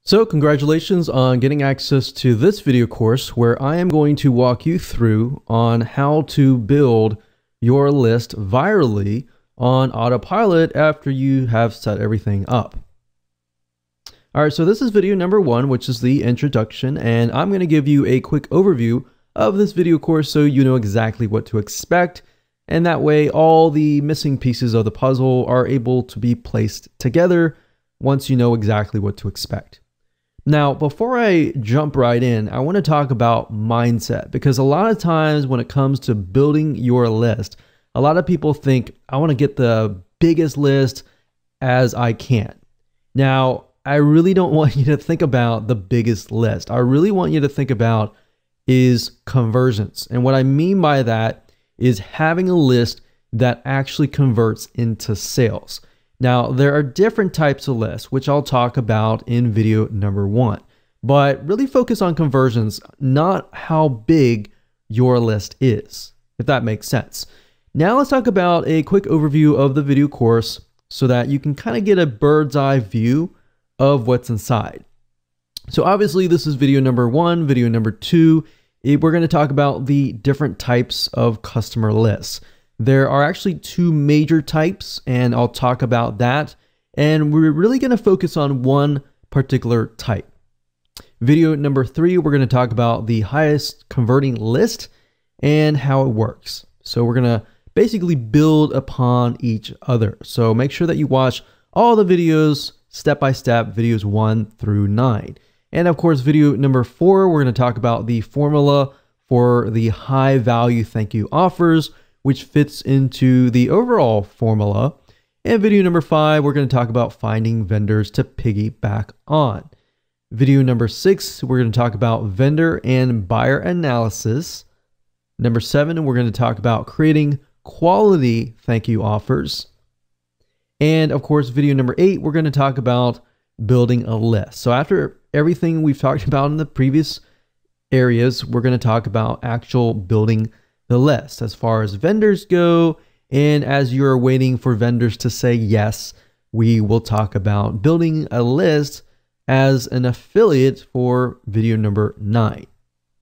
So congratulations on getting access to this video course where I am going to walk you through on how to build your list virally on autopilot after you have set everything up. All right, so this is video number 1, which is the introduction, and I'm going to give you a quick overview of this video course so you know exactly what to expect, and that way all the missing pieces of the puzzle are able to be placed together once you know exactly what to expect. Now, before I jump right in, I want to talk about mindset, because a lot of times when it comes to building your list, a lot of people think, I want to get the biggest list as I can. Now, I really don't want you to think about the biggest list. I really want you to think about is conversions. And what I mean by that is having a list that actually converts into sales. Now, there are different types of lists, which I'll talk about in video number 1, but really focus on conversions, not how big your list is, if that makes sense. Now let's talk about a quick overview of the video course so that you can kind of get a bird's eye view of what's inside. So obviously this is video number 1, video number 2, we're going to talk about the different types of customer lists. There are actually 2 major types, and I'll talk about that. And we're really going to focus on one particular type. Video number 3, we're going to talk about the highest converting list and how it works. So we're going to basically build upon each other. So make sure that you watch all the videos step by step, videos 1 through 9. And of course, video number 4, we're going to talk about the formula for the high value thank you offers, which fits into the overall formula. And video number 5, we're going to talk about finding vendors to piggyback on. Video number 6, we're going to talk about vendor and buyer analysis. Number 7, we're going to talk about creating quality thank you offers. And of course, video number 8, we're going to talk about building a list. So after everything we've talked about in the previous areas, we're going to talk about actual building the list as far as vendors go. And as you're waiting for vendors to say yes, we will talk about building a list as an affiliate for video number 9.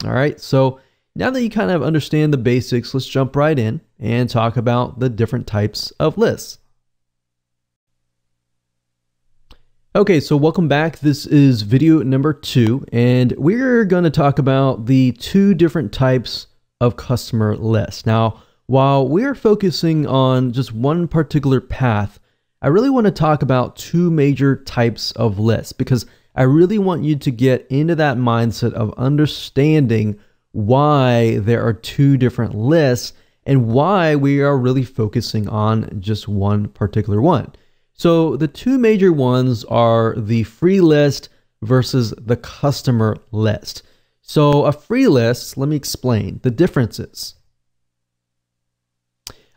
All right, so now that you kind of understand the basics, let's jump right in and talk about the different types of lists. Okay, so welcome back. This is video number 2, and we're going to talk about the 2 different types of customer lists. Now, while we're focusing on just one particular path, I really want to talk about 2 major types of lists, because I really want you to get into that mindset of understanding why there are 2 different lists and why we are really focusing on just one particular one. So the 2 major ones are the free list versus the customer list. So a free list, let me explain the differences.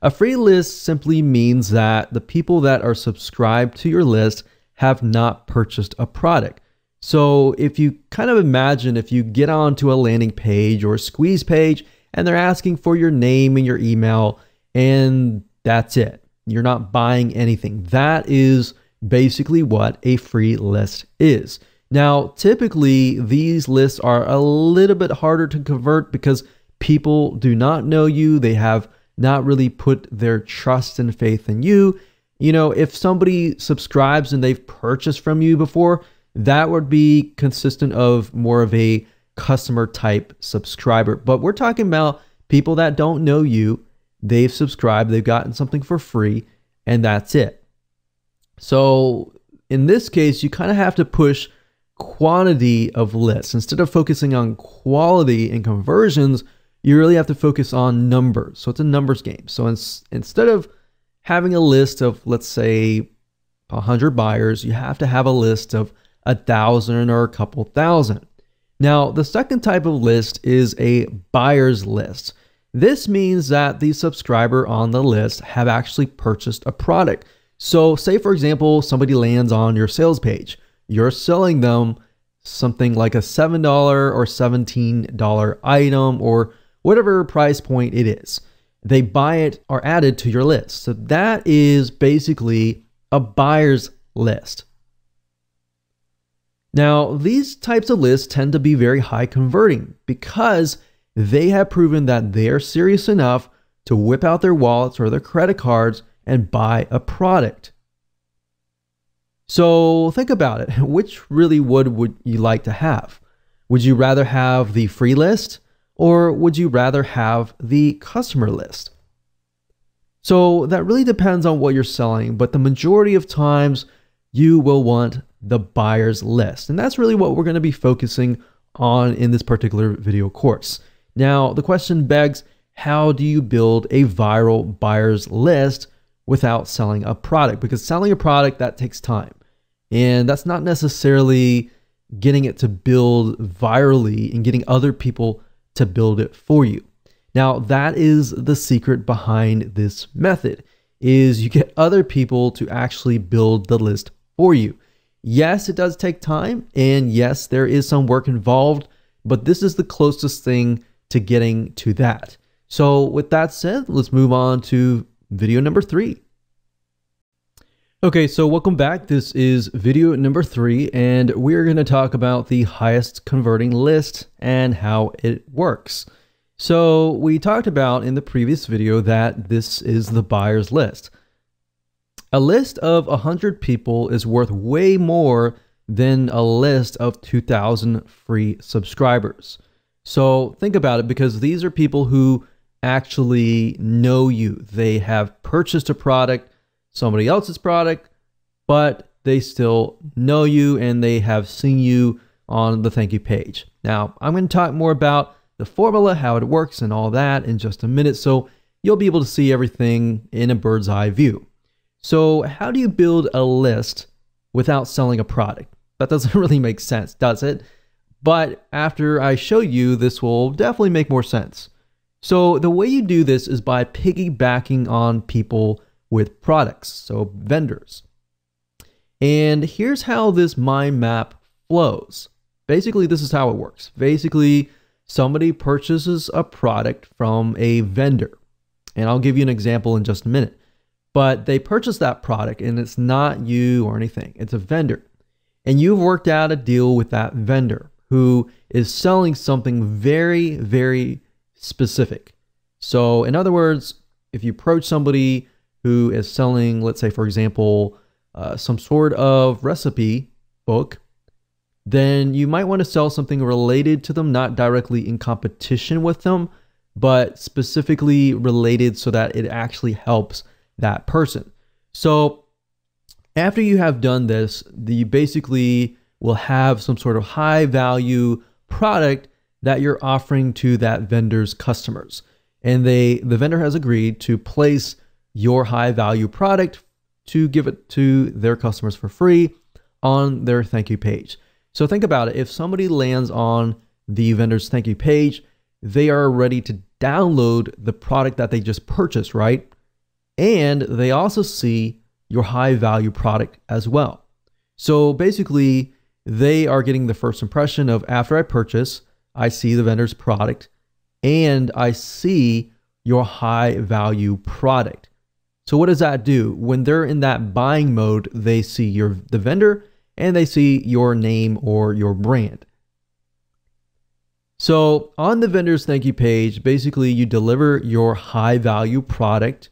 A free list simply means that the people that are subscribed to your list have not purchased a product. So if you kind of imagine if you get onto a landing page or a squeeze page and they're asking for your name and your email and that's it, you're not buying anything. That is basically what a free list is. Now, typically, these lists are a little bit harder to convert because people do not know you. They have not really put their trust and faith in you. You know, if somebody subscribes and they've purchased from you before, that would be consistent of more of a customer type subscriber. But we're talking about people that don't know you. They've subscribed, they've gotten something for free, and that's it. So in this case, you kind of have to push quantity of lists. Instead of focusing on quality and conversions, you really have to focus on numbers. So it's a numbers game. So instead of having a list of, let's say, 100 buyers, you have to have a list of 1,000 or a couple thousand. Now, the second type of list is a buyer's list. This means that the subscriber on the list have actually purchased a product. So say, for example, somebody lands on your sales page. You're selling them something like a $7 or $17 item or whatever price point it is. They buy it or add it to your list. So that is basically a buyer's list. Now, these types of lists tend to be very high converting because they have proven that they're serious enough to whip out their wallets or their credit cards and buy a product. So think about it. Which really would you like to have? Would you rather have the free list or would you rather have the customer list? So that really depends on what you're selling, but the majority of times you will want the buyer's list. And that's really what we're going to be focusing on in this particular video course. Now, the question begs, how do you build a viral buyer's list without selling a product? Because selling a product, that takes time. And that's not necessarily getting it to build virally and getting other people to build it for you. Now, that is the secret behind this method, is you get other people to actually build the list for you. Yes, it does take time, and yes, there is some work involved, but this is the closest thing to getting to that. So with that said, let's move on to video number 3. Okay, so welcome back. This is video number 3, and we're going to talk about the highest converting list and how it works. So we talked about in the previous video that this is the buyer's list. A list of 100 people is worth way more than a list of 2,000 free subscribers. So think about it, because these are people who actually know you. They have purchased a product, somebody else's product, but they still know you and they have seen you on the thank you page. Now, I'm going to talk more about the formula, how it works and all that in just a minute, so you'll be able to see everything in a bird's eye view. So how do you build a list without selling a product? That doesn't really make sense, does it? But after I show you, this will definitely make more sense. So the way you do this is by piggybacking on people with products, so vendors. And here's how this mind map flows. Basically, this is how it works. Basically, somebody purchases a product from a vendor. And I'll give you an example in just a minute. But they purchase that product and it's not you or anything. It's a vendor. And you've worked out a deal with that vendor who is selling something very, very specific. So in other words, if you approach somebody who is selling, let's say, for example, some sort of recipe book, then you might want to sell something related to them, not directly in competition with them, but specifically related so that it actually helps that person. So after you have done this, you basically will have some sort of high value product that you're offering to that vendor's customers. And the vendor has agreed to place your high value product to give it to their customers for free on their thank you page. So think about it. If somebody lands on the vendor's thank you page, they are ready to download the product that they just purchased, right? And they also see your high value product as well. So basically, they are getting the first impression of, after I purchase, I see the vendor's product and I see your high value product. So what does that do? When they're in that buying mode, they see the vendor and they see your name or your brand. So on the vendor's thank you page, basically you deliver your high value product.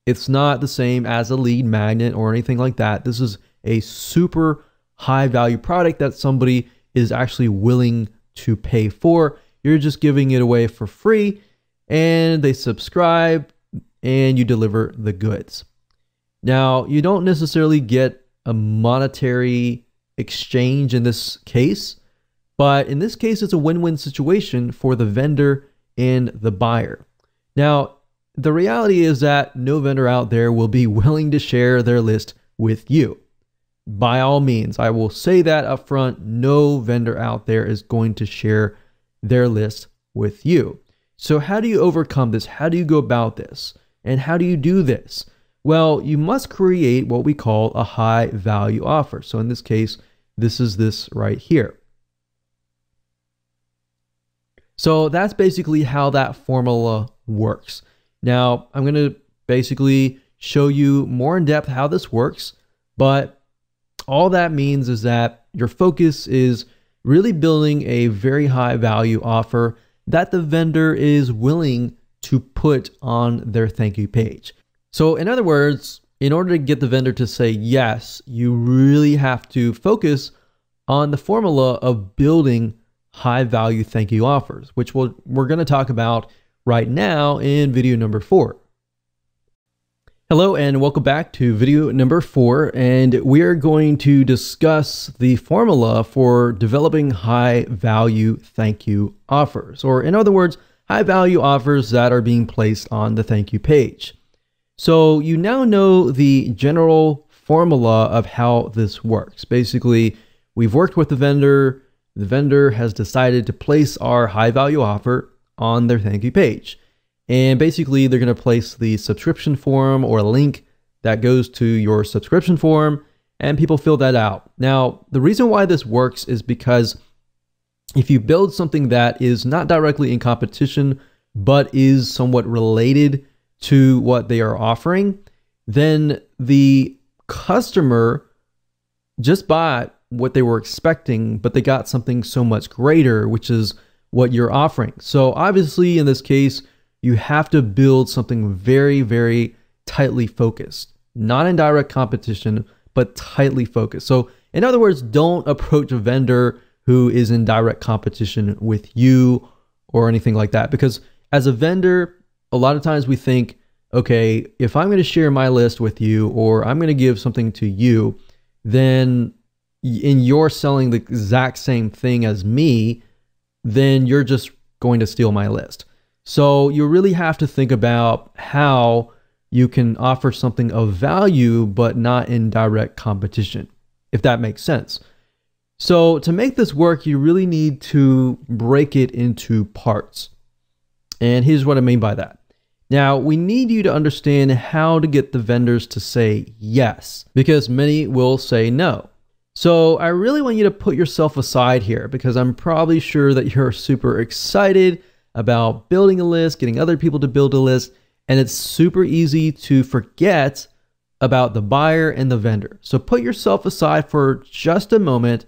It's not the same as a lead magnet or anything like that. This is a super high value product that somebody is actually willing to pay for. You're just giving it away for free and they subscribe and you deliver the goods. Now, you don't necessarily get a monetary exchange in this case, but in this case, it's a win-win situation for the vendor and the buyer. Now, the reality is that no vendor out there will be willing to share their list with you. By all means, I will say that up front, no vendor out there is going to share their list with you. So how do you overcome this? How do you go about this? And how do you do this? Well, you must create what we call a high value offer. So in this case, this is this right here. So that's basically how that formula works. Now, I'm going to basically show you more in depth how this works, but all that means is that your focus is really building a very high value offer that the vendor is willing to put on their thank you page. So in other words, in order to get the vendor to say yes, you really have to focus on the formula of building high value thank you offers, which we're going to talk about right now in video number 4. Hello and welcome back to video number 4, and we are going to discuss the formula for developing high value thank you offers, or in other words, high value offers that are being placed on the thank you page. So you now know the general formula of how this works. Basically, we've worked with the vendor has decided to place our high value offer on their thank you page. And basically, they're going to place the subscription form or a link that goes to your subscription form, and people fill that out. Now, the reason why this works is because if you build something that is not directly in competition, but is somewhat related to what they are offering, then the customer just bought what they were expecting, but they got something so much greater, which is what you're offering. So obviously, in this case, you have to build something very, very tightly focused, not in direct competition, but tightly focused. So in other words, don't approach a vendor who is in direct competition with you or anything like that. Because as a vendor, a lot of times we think, okay, if I'm going to share my list with you, or I'm going to give something to you, then and you're selling the exact same thing as me, then you're just going to steal my list. So you really have to think about how you can offer something of value, but not in direct competition, if that makes sense. So to make this work, you really need to break it into parts. And here's what I mean by that. Now, we need you to understand how to get the vendors to say yes, because many will say no. So I really want you to put yourself aside here, because I'm probably sure that you're super excited about building a list, getting other people to build a list, and it's super easy to forget about the buyer and the vendor. So put yourself aside for just a moment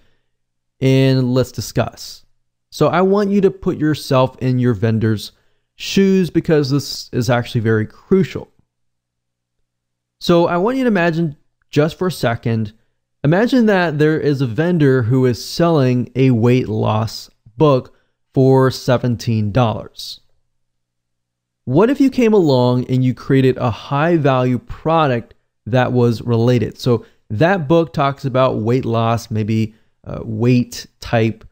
and let's discuss. So I want you to put yourself in your vendor's shoes, because this is actually very crucial. So I want you to imagine just for a second, imagine that there is a vendor who is selling a weight loss book for $17. What if you came along and you created a high value product that was related? So that book talks about weight loss, maybe weight type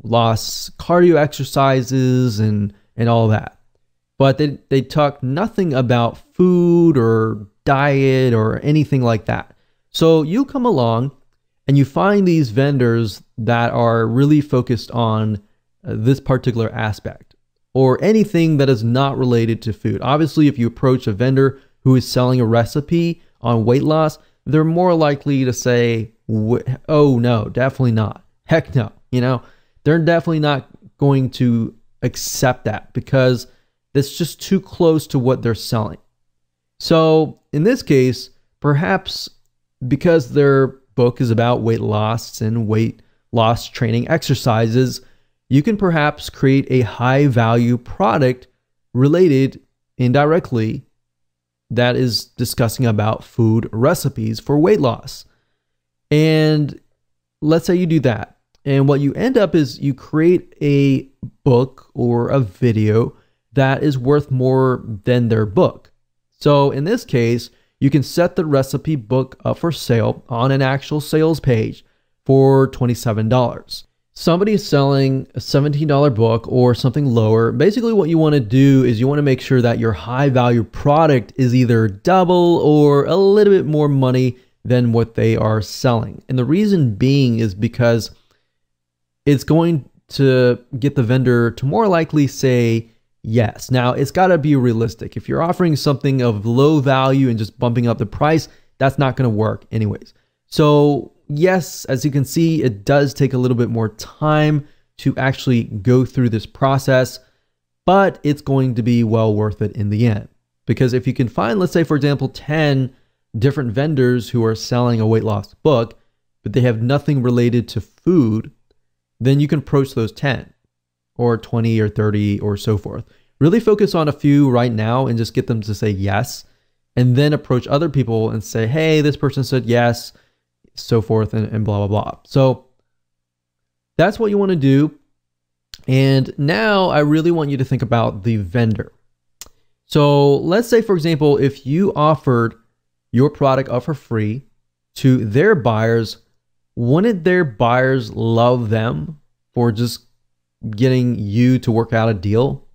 loss, cardio exercises, and all that. But they talk nothing about food or diet or anything like that. So you come along and you find these vendors that are really focused on this particular aspect, or anything that is not related to food. Obviously, if you approach a vendor who is selling a recipe on weight loss, they're more likely to say, oh no, definitely not. Heck no. They're definitely not going to accept that, because that's just too close to what they're selling. So in this case, perhaps because their book is about weight loss and weight loss training exercises, you can perhaps create a high value product related indirectly that is discussing about food recipes for weight loss. And let's say you do that. And what you end up is you create a book or a video that is worth more than their book. So in this case, you can set the recipe book up for sale on an actual sales page for $27. Somebody is selling a $17 book or something lower. Basically, what you want to do is you want to make sure that your high value product is either double or a little bit more money than what they are selling. And the reason being is because it's going to get the vendor to more likely say yes. Now, it's got to be realistic. If you're offering something of low value and just bumping up the price, that's not going to work anyways. So yes, as you can see, it does take a little bit more time to actually go through this process, but it's going to be well worth it in the end. Because if you can find, let's say, for example, 10 different vendors who are selling a weight loss book, but they have nothing related to food, then you can approach those 10 or 20 or 30 or so forth. Really focus on a few right now and just get them to say yes, and then approach other people and say, hey, this person said yes, so forth, and blah, blah, blah. So that's what you want to do. And now I really want you to think about the vendor. So let's say, for example, if you offered your product up for free to their buyers, wouldn't their buyers love them for just getting you to work out a deal?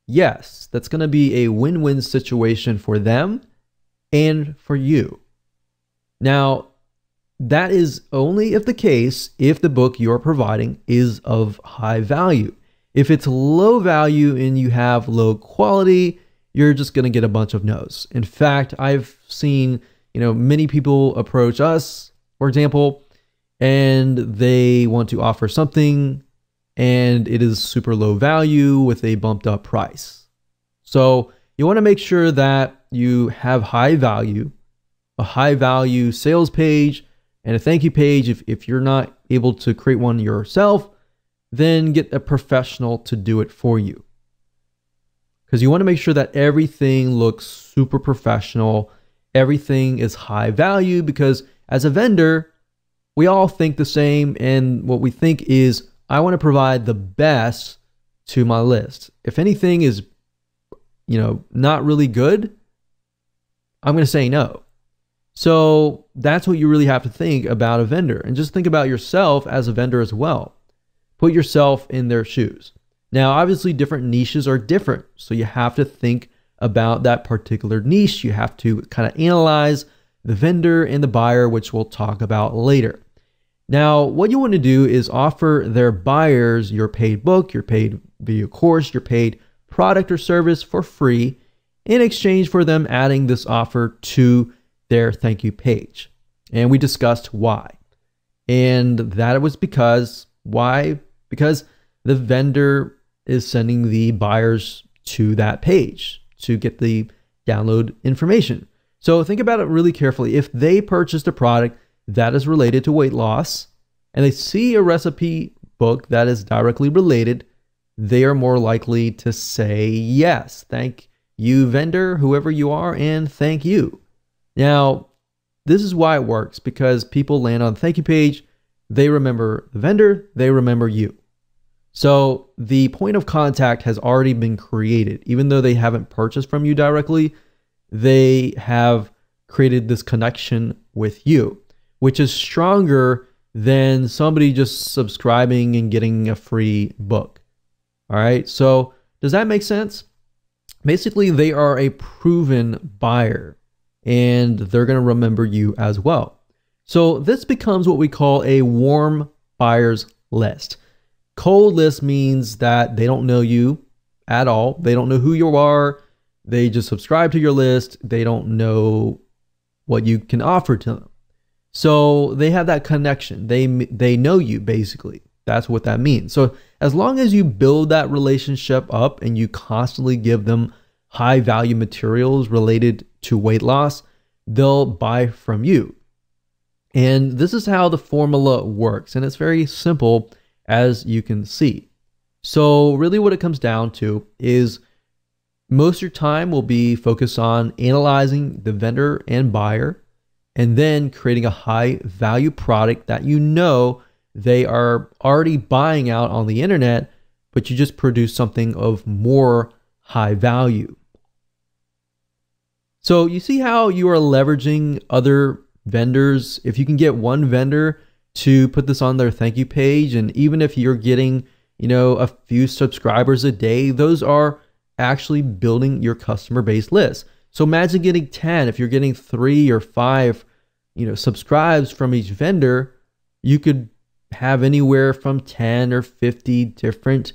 Yes, that's going to be a win-win situation for them and for you. Now, that is only if the case if the book you're providing is of high value. If it's low value and you have low quality, you're just going to get a bunch of no's. In fact, I've seen, many people approach us, for example, and they want to offer something and it is super low value with a bumped up price. So you want to make sure that you have high value, a high value sales page and a thank you page. If you're not able to create one yourself, then get a professional to do it for you. Because you want to make sure that everything looks super professional. Everything is high value, because as a vendor, we all think the same. And what we think is, I want to provide the best to my list. If anything is, not really good, I'm going to say no. So that's what you really have to think about a vendor, and just think about yourself as a vendor as well. Put yourself in their shoes. Now, obviously different niches are different. So you have to think about that particular niche. You have to kind of analyze the vendor and the buyer, which we'll talk about later. Now, what you want to do is offer their buyers your paid book, your paid video course, your paid product or service for free in exchange for them adding this offer to their thank you page. And we discussed why. And that was because, why? Because the vendor is sending the buyers to that page to get the download information. So think about it really carefully. If they purchased a product that is related to weight loss and they see a recipe book that is directly related, they are more likely to say yes. Thank you, vendor, whoever you are, and thank you. Now, this is why it works, because people land on the thank you page, they remember the vendor, they remember you. So the point of contact has already been created. Even though they haven't purchased from you directly, they have created this connection with you, which is stronger than somebody just subscribing and getting a free book. All right, so does that make sense? Basically, they are a proven buyer and they're going to remember you as well. So this becomes what we call a warm buyers list. Cold list means that they don't know you at all. They don't know who you are. They just subscribe to your list. They don't know what you can offer to them. So they have that connection. They know you, basically. That's what that means. So as long as you build that relationship up and you constantly give them high value materials related to weight loss, they'll buy from you. And this is how the formula works. And it's very simple, as you can see. So really what it comes down to is most of your time will be focused on analyzing the vendor and buyer, and then creating a high value product that they are already buying out on the internet, but you just produce something of more high value. So you see how you are leveraging other vendors. If you can get one vendor to put this on their thank you page, and even if you're getting, a few subscribers a day, those are actually building your customer base list. So imagine getting 10. If you're getting 3 or 5, subscribes from each vendor, you could have anywhere from 10 or 50 different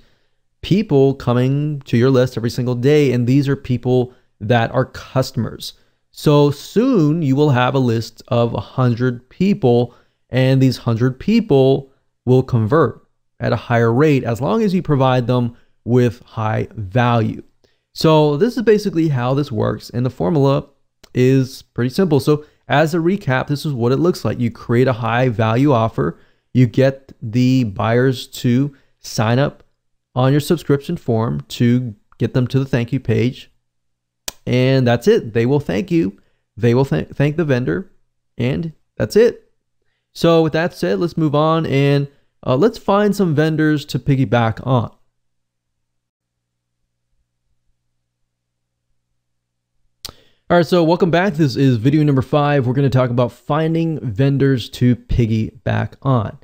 people coming to your list every single day. And these are people that are customers. So soon you will have a list of 100 people, and these 100 people will convert at a higher rate as long as you provide them with high value. So this is basically how this works, and the formula is pretty simple. So as a recap, this is what it looks like. You create a high value offer. You get the buyers to sign up on your subscription form to get them to the thank you page. And that's it. They will thank you. They will thank the vendor. And that's it. So with that said, let's move on and let's find some vendors to piggyback on. All right, so welcome back. This is video number 5. We're going to talk about finding vendors to piggyback on.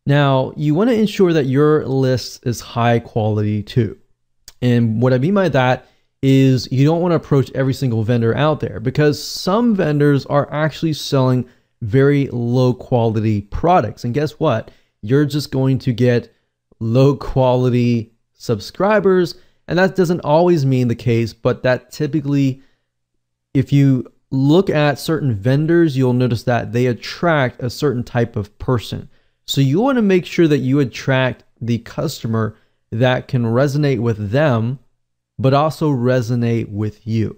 Now, you want to ensure that your list is high quality too. And what I mean by that is you don't want to approach every single vendor out there, because some vendors are actually selling very low quality products. And guess what? You're just going to get low quality subscribers. And that doesn't always mean the case, but that typically, if you look at certain vendors, you'll notice that they attract a certain type of person. So you want to make sure that you attract the customer that can resonate with them, but also resonate with you.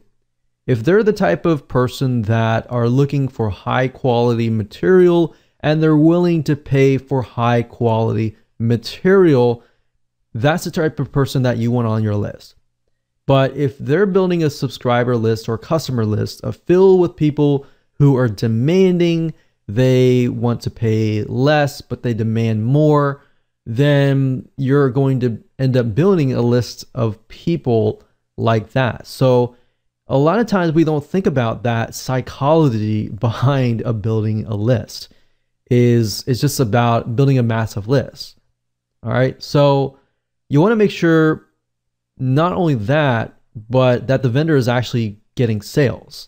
If they're the type of person that are looking for high quality material and they're willing to pay for high quality material, that's the type of person that you want on your list. But if they're building a subscriber list or customer list filled with people who are demanding, they want to pay less, but they demand more, then you're going to end up building a list of people like that. So a lot of times we don't think about that psychology behind building a list. It's just about building a massive list. All right. So you want to make sure not only that, but that the vendor is actually getting sales.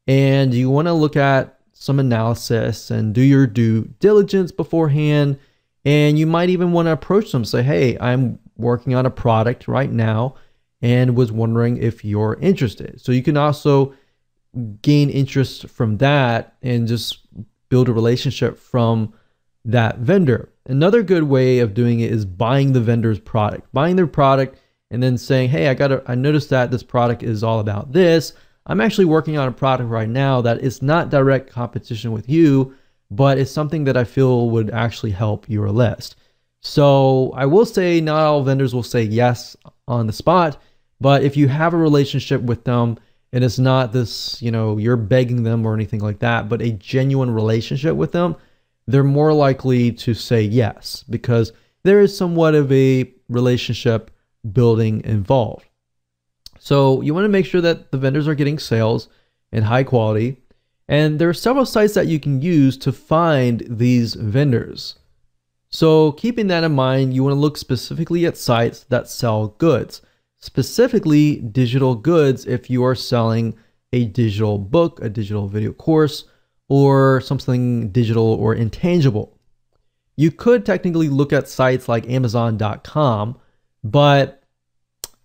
And you want to look at some analysis and do your due diligence beforehand. And you might even want to approach them, say, hey, I'm working on a product right now and was wondering if you're interested. So you can also gain interest from that and just build a relationship from that vendor. Another good way of doing it is buying the vendor's product, buying their product and then saying, hey, I noticed that this product is all about this. I'm actually working on a product right now that is not direct competition with you, but it's something that I feel would actually help your list. So I will say not all vendors will say yes on the spot, but if you have a relationship with them and it's not this, you're begging them or anything like that, but a genuine relationship with them, they're more likely to say yes, because there is somewhat of a relationship building involved. So you want to make sure that the vendors are getting sales and high quality. And there are several sites that you can use to find these vendors. So keeping that in mind, you want to look specifically at sites that sell goods, specifically digital goods. If you are selling a digital book, a digital video course, or something digital or intangible, you could technically look at sites like Amazon.com, but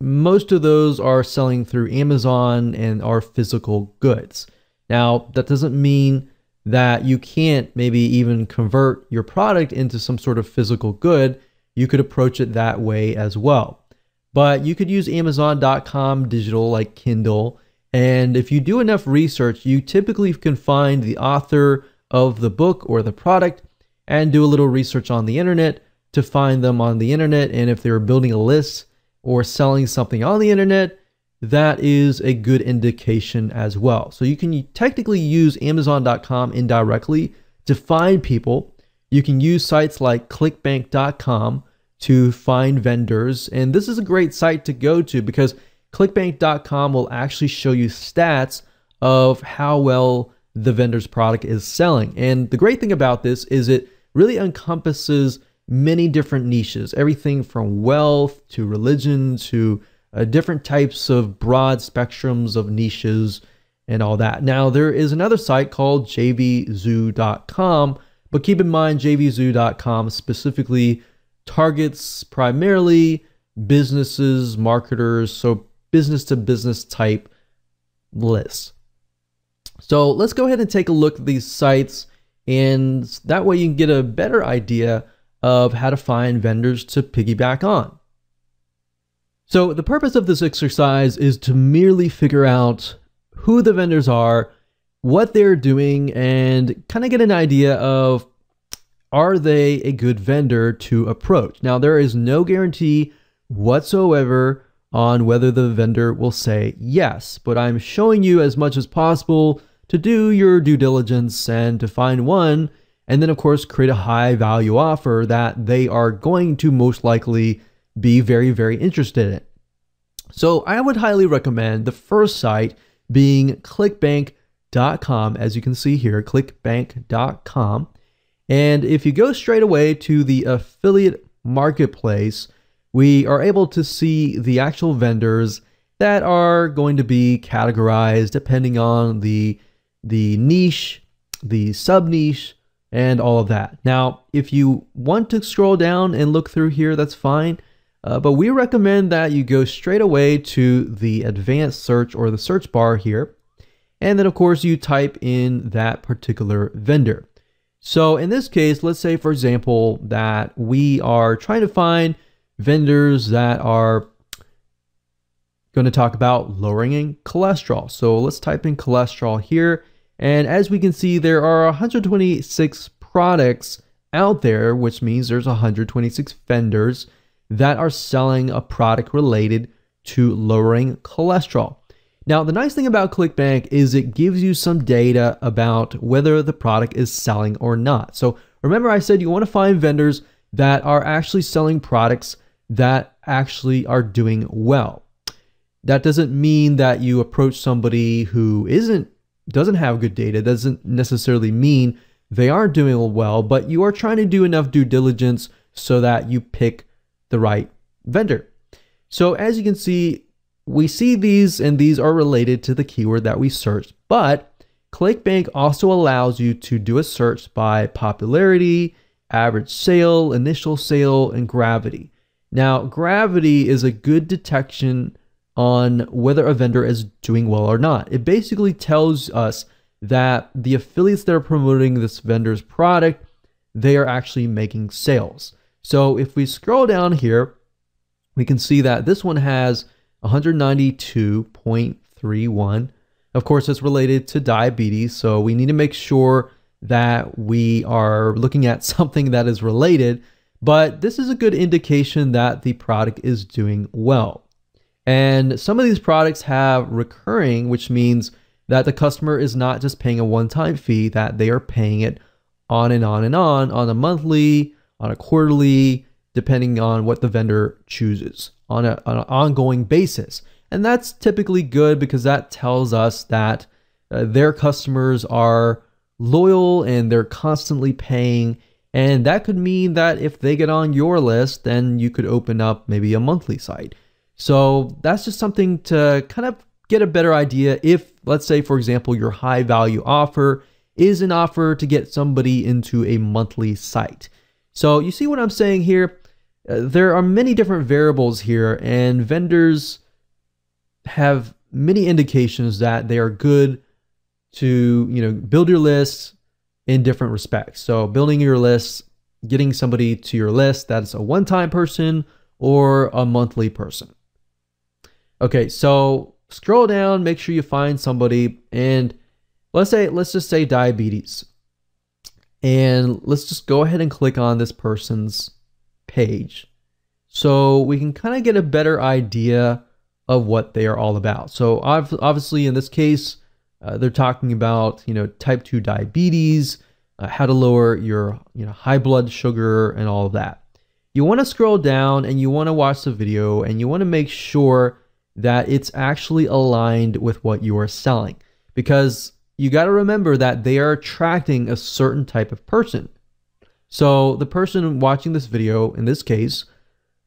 most of those are selling through Amazon and are physical goods. Now, that doesn't mean that you can't maybe even convert your product into some sort of physical good. You could approach it that way as well. But you could use Amazon.com digital like Kindle. And if you do enough research, you typically can find the author of the book or the product and do a little research on the internet to find them on the internet. And if they're building a list or selling something on the internet, that is a good indication as well. So you can technically use Amazon.com indirectly to find people. You can use sites like Clickbank.com to find vendors. And this is a great site to go to because Clickbank.com will actually show you stats of how well the vendor's product is selling. And the great thing about this is it really encompasses many different niches, everything from wealth to religion to different types of broad spectrums of niches and all that. Now, there is another site called Jvzoo.com, but keep in mind Jvzoo.com specifically targets primarily businesses, marketers, so business to business type lists. So let's go ahead and take a look at these sites, and that way you can get a better idea of how to find vendors to piggyback on. So the purpose of this exercise is to merely figure out who the vendors are, what they're doing and kind of get an idea of, are they a good vendor to approach? Now, there is no guarantee whatsoever on whether the vendor will say yes, but I'm showing you as much as possible to do your due diligence and to find one, and then of course create a high value offer that they are going to most likely be very, very interested in. So I would highly recommend the first site being clickbank.com, as you can see here, clickbank.com. And if you go straight away to the affiliate marketplace, we are able to see the actual vendors that are going to be categorized depending on the niche, the sub niche, and all of that. Now, if you want to scroll down and look through here, that's fine. But we recommend that you go straight away to the advanced search or the search bar here. And then of course you type in that particular vendor. So in this case, let's say for example, that we are trying to find vendors that are going to talk about lowering cholesterol. So let's type in cholesterol here. And as we can see, there are 126 products out there, which means there's 126 vendors that are selling a product related to lowering cholesterol. Now, the nice thing about ClickBank is it gives you some data about whether the product is selling or not. So remember I said you want to find vendors that are actually selling products that actually are doing well. That doesn't mean that you approach somebody who doesn't have good data. Doesn't necessarily mean they aren't doing well, but you are trying to do enough due diligence so that you pick the right vendor. So as you can see, we see these, and these are related to the keyword that we searched, but ClickBank also allows you to do a search by popularity, average sale, initial sale, and gravity. Now, gravity is a good detection on whether a vendor is doing well or not. It basically tells us that the affiliates that are promoting this vendor's product, they are actually making sales. So if we scroll down here, we can see that this one has 192.31. Of course, it's related to diabetes, so we need to make sure that we are looking at something that is related, but this is a good indication that the product is doing well. And some of these products have recurring, which means that the customer is not just paying a one-time fee, that they are paying it on and on and on a monthly, on a quarterly, depending on what the vendor chooses, on an ongoing basis. And that's typically good because that tells us that their customers are loyal and they're constantly paying. And that could mean that if they get on your list, then you could open up maybe a monthly site. So that's just something to kind of get a better idea if, let's say, for example, your high value offer is an offer to get somebody into a monthly site. So you see what I'm saying here? There are many different variables here, and vendors have many indications that they are good to, build your lists in different respects. So building your lists, getting somebody to your list that's a one-time person or a monthly person. Okay, so scroll down, make sure you find somebody, and let's just say diabetes. And let's just go ahead and click on this person's page so we can kind of get a better idea of what they are all about. So obviously in this case, they're talking about, type 2 diabetes, how to lower your, high blood sugar and all of that. You want to scroll down and you want to watch the video and you want to make sure that it's actually aligned with what you are selling, because you got to remember that they are attracting a certain type of person. So the person watching this video, in this case,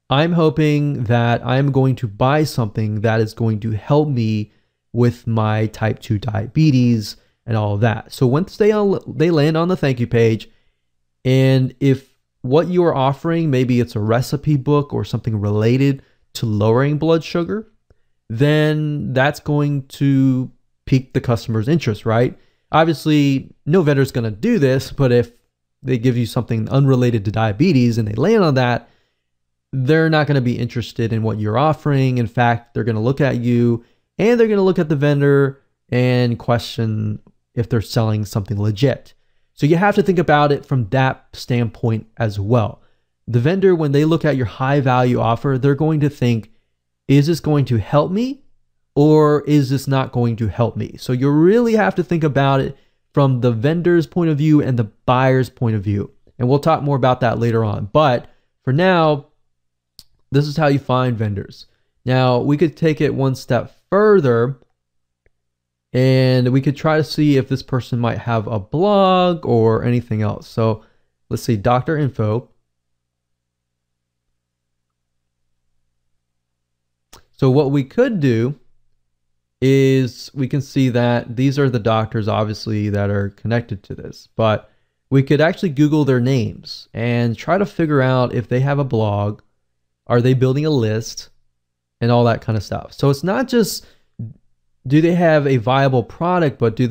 I'm hoping that I'm going to buy something that is going to help me with my type 2 diabetes and all of that. So once they land on the thank you page, and if what you are offering, maybe it's a recipe book or something related to lowering blood sugar, then that's going to pique the customer's interest, right? Obviously, no vendor is going to do this, but if they give you something unrelated to diabetes and they land on that, they're not going to be interested in what you're offering. In fact, they're going to look at you and they're going to look at the vendor and question if they're selling something legit. So you have to think about it from that standpoint as well. The vendor, when they look at your high value offer, they're going to think, is this going to help me or is this not going to help me? So you really have to think about it from the vendor's point of view and the buyer's point of view. And we'll talk more about that later on. But for now, this is how you find vendors. Now, we could take it one step further and we could try to see if this person might have a blog or anything else. So let's see, doctor info. So what we could do is we can see that these are the doctors, obviously, that are connected to this. But we could actually Google their names and try to figure out if they have a blog, are they building a list, and all that kind of stuff. So it's not just, do they have a viable product, but are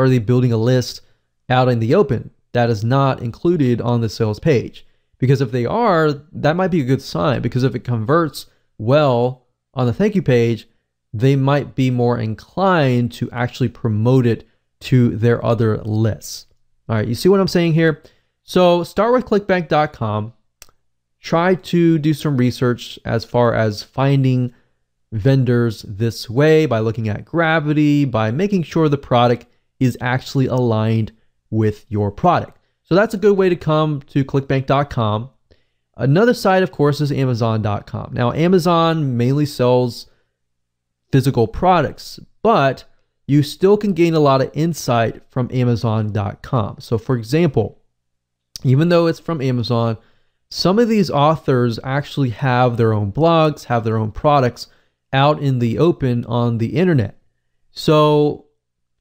they building a list out in the open that is not included on the sales page? Because if they are, that might be a good sign, because if it converts well on the thank you page, they might be more inclined to actually promote it to their other lists. All right, you see what I'm saying here? So start with clickbank.com. Try to do some research as far as finding vendors this way by looking at gravity, by making sure the product is actually aligned with your product. So that's a good way to come to clickbank.com. Another site, of course, is amazon.com. Now, Amazon mainly sells physical products, but you still can gain a lot of insight from amazon.com. So for example, even though it's from Amazon, some of these authors actually have their own blogs, have their own products out in the open on the internet. So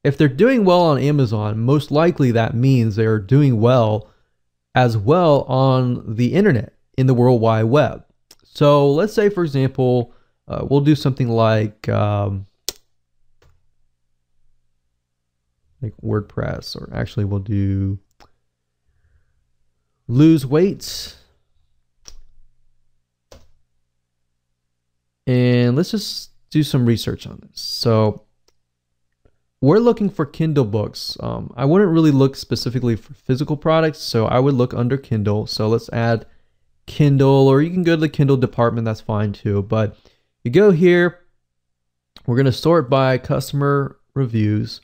if they're doing well on Amazon, most likely that means they're doing well as well on the internet, in the World Wide Web. So let's say, for example, we'll do something like WordPress, or actually we'll do lose weight. And let's just do some research on this. So we're looking for Kindle books. I wouldn't really look specifically for physical products, so I would look under Kindle. So let's add Kindle, or you can go to the Kindle department, that's fine too. But you go here, we're going to sort by customer reviews.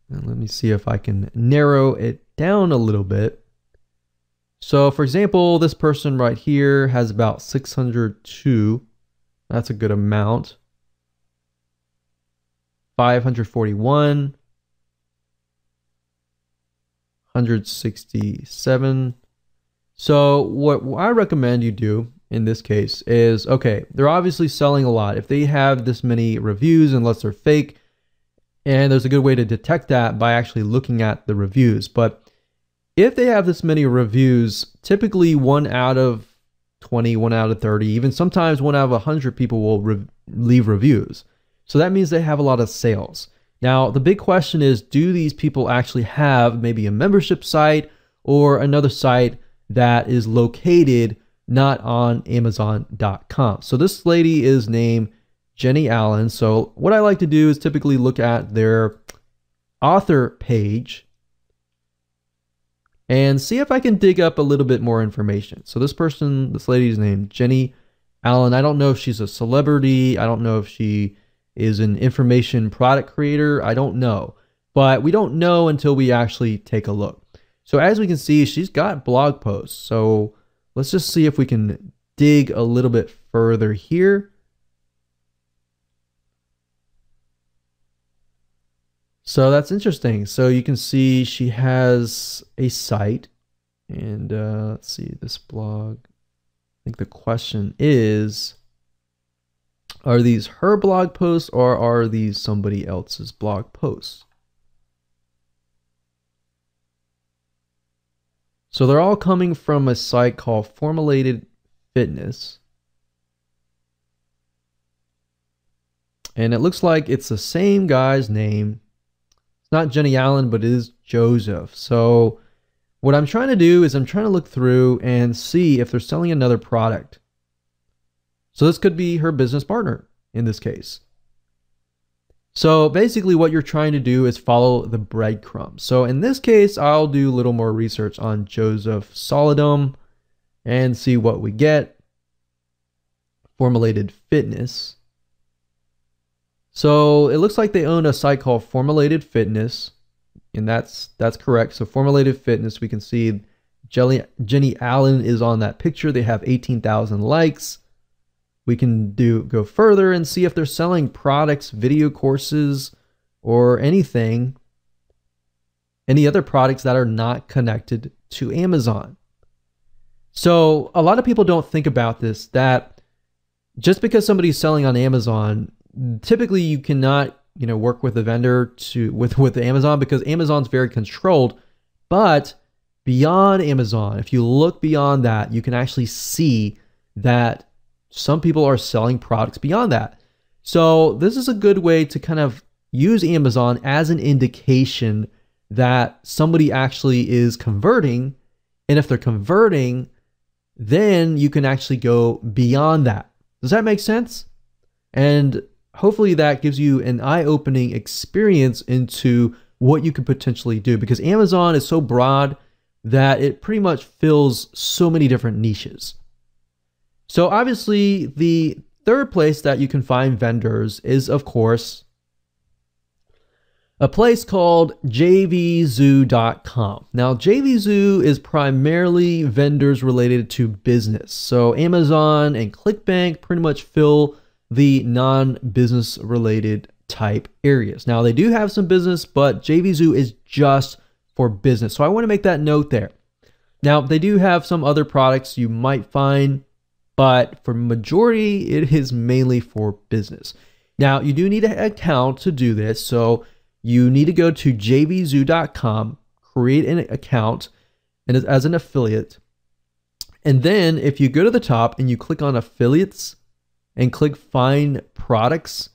And let me see if I can narrow it down a little bit. So for example, this person right here has about 602. That's a good amount. 541. 167. So what I recommend you do in this case is, okay, they're obviously selling a lot. If they have this many reviews, unless they're fake, and there's a good way to detect that by actually looking at the reviews. But if they have this many reviews, typically 1 out of 20, 1 out of 30, even sometimes 1 out of 100 people will leave reviews. So that means they have a lot of sales. Now, the big question is, do these people actually have maybe a membership site or another site that is located not on Amazon.com? So this lady is named Jenny Allen. So what I like to do is typically look at their author page and see if I can dig up a little bit more information. So this lady's named Jenny Allen. I don't know if she's a celebrity. I don't know if she is an information product creator. I don't know, but we don't know until we actually take a look. So as we can see, she's got blog posts. So let's just see if we can dig a little bit further here. So that's interesting. So you can see she has a site, and let's see this blog. I think the question is, are these her blog posts or are these somebody else's blog posts? So they're all coming from a site called Formulated Fitness. And it looks like it's the same guy's name. It's not Jenny Allen, but it is Jvzoo. So what I'm trying to do is I'm trying to look through and see if they're selling another product. So this could be her business partner. in this case. So basically what you're trying to do is follow the breadcrumbs. So in this case, I'll do a little more research on Joseph Solidum and see what we get. Formulated Fitness. So it looks like they own a site called Formulated Fitness, and that's correct. So Formulated Fitness, we can see Jenny Allen is on that picture. They have 18,000 likes. We can go further and see if they're selling products, video courses, or anything, any other products that are not connected to Amazon. So a lot of people don't think about this, that just because somebody's selling on Amazon, typically you cannot, work with a vendor with Amazon, because Amazon's very controlled. But beyond Amazon, if you look beyond that, you can actually see that some people are selling products beyond that. So this is a good way to kind of use Amazon as an indication that somebody actually is converting. And if they're converting, then you can actually go beyond that. Does that make sense? And hopefully that gives you an eye-opening experience into what you could potentially do, because Amazon is so broad that it pretty much fills so many different niches. So obviously the third place that you can find vendors is, of course, a place called Jvzoo.com. Now, Jvzoo is primarily vendors related to business. So Amazon and Clickbank pretty much fill the non-business related type areas. Now, they do have some business, but Jvzoo is just for business. So I want to make that note there. Now, they do have some other products you might find, but for majority, it is mainly for business. Now, you do need an account to do this. So you need to go to jvzoo.com, create an account and as an affiliate. And then if you go to the top and you click on affiliates and click find products,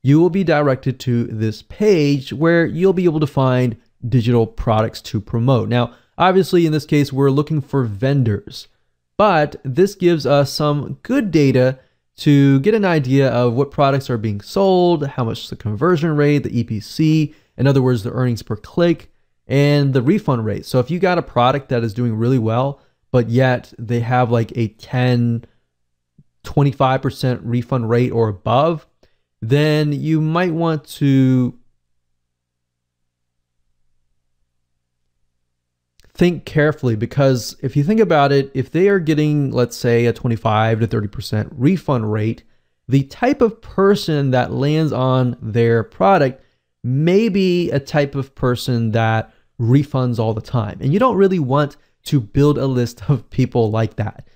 you will be directed to this page where you'll be able to find digital products to promote. Now, obviously in this case, we're looking for vendors, but this gives us some good data to get an idea of what products are being sold, how much the conversion rate, the EPC, in other words, the earnings per click, and the refund rate. So if you got a product that is doing really well, but yet they have like a 10, 25% refund rate or above, then you might want to think carefully, because if you think about it, if they are getting, let's say, a 25 to 30% refund rate, the type of person that lands on their product may be a type of person that refunds all the time. And you don't really want to build a list of people like that,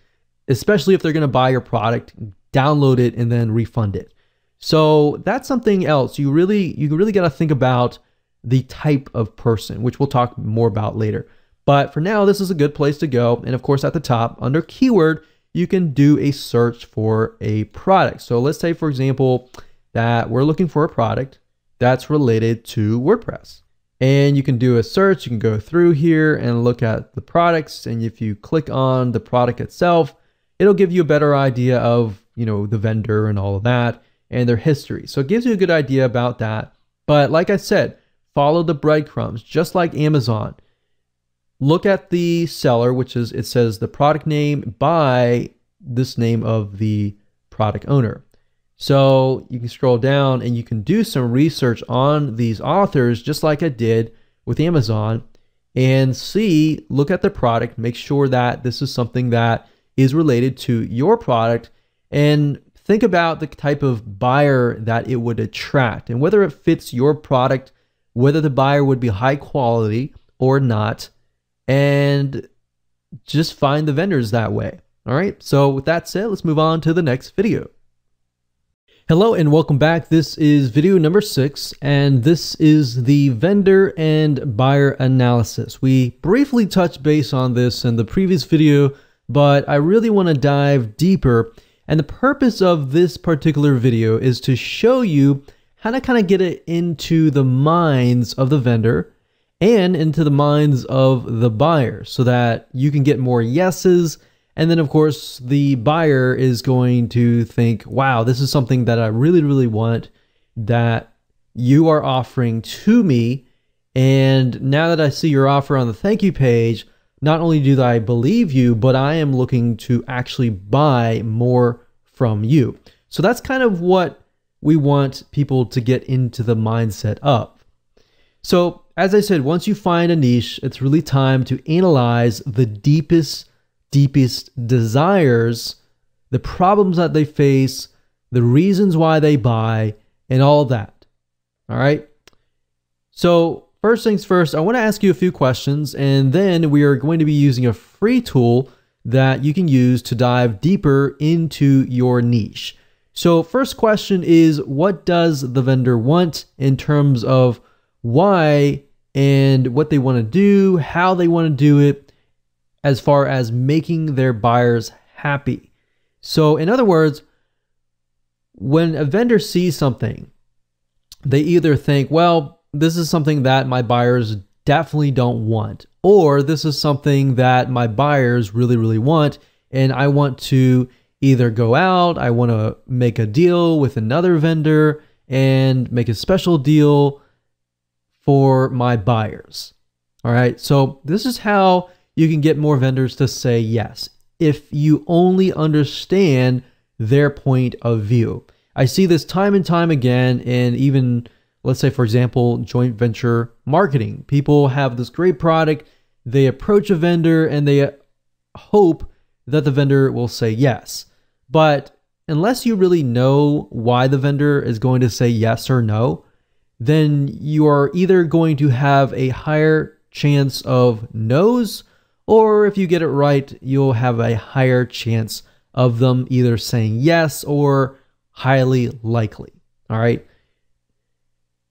especially if they're going to buy your product, download it, and then refund it. So that's something else. You really got to think about the type of person, which we'll talk more about later. But for now, this is a good place to go. And of course, at the top, under keyword, you can do a search for a product. So let's say, for example, that we're looking for a product that's related to WordPress. And you can do a search. You can go through here and look at the products. And if you click on the product itself, it'll give you a better idea of, the vendor and all of that and their history. So it gives you a good idea about that. But like I said, follow the breadcrumbs, just like Amazon. Look at the seller, which is, it says the product name by this name of the product owner. So you can scroll down and you can do some research on these authors, just like I did with Amazon, and look at the product, make sure that this is something that is related to your product, and think about the type of buyer that it would attract and whether it fits your product, whether the buyer would be high quality or not. And just find the vendors that way. All right. So with that said, let's move on to the next video. Hello and welcome back. This is video number 6, and this is the vendor and buyer analysis. We briefly touched base on this in the previous video, but I really want to dive deeper. And the purpose of this particular video is to show you how to kind of get it into the minds of the vendor and into the minds of the buyer so that you can get more yeses And then of course the buyer is going to think, wow, this is something that I really, really want that you are offering to me. And now that I see your offer on the thank you page, not only do I believe you, but I am looking to actually buy more from you. So that's kind of what we want people to get into the mindset of. So as I said, once you find a niche, it's really time to analyze the deepest desires, the problems that they face, the reasons why they buy, and all that. All right. So first things first, I want to ask you a few questions, and then we are going to be using a free tool that you can use to dive deeper into your niche. So first question is, what does the vendor want in terms of why and what they want to do, how they want to do it, as far as making their buyers happy. So in other words, when a vendor sees something, they either think, well, this is something that my buyers definitely don't want, or this is something that my buyers really, really want, and I want to either go out, I want to make a deal with another vendor and make a special deal for my buyers. All right, so this is how you can get more vendors to say yes, if you only understand their point of view. I see this time and time again, and even, let's say, for example, joint venture marketing. People have this great product, they approach a vendor, and they hope that the vendor will say yes. But unless you really know why the vendor is going to say yes or no, then you are either going to have a higher chance of no's, or if you get it right, you'll have a higher chance of them either saying yes or highly likely. All right.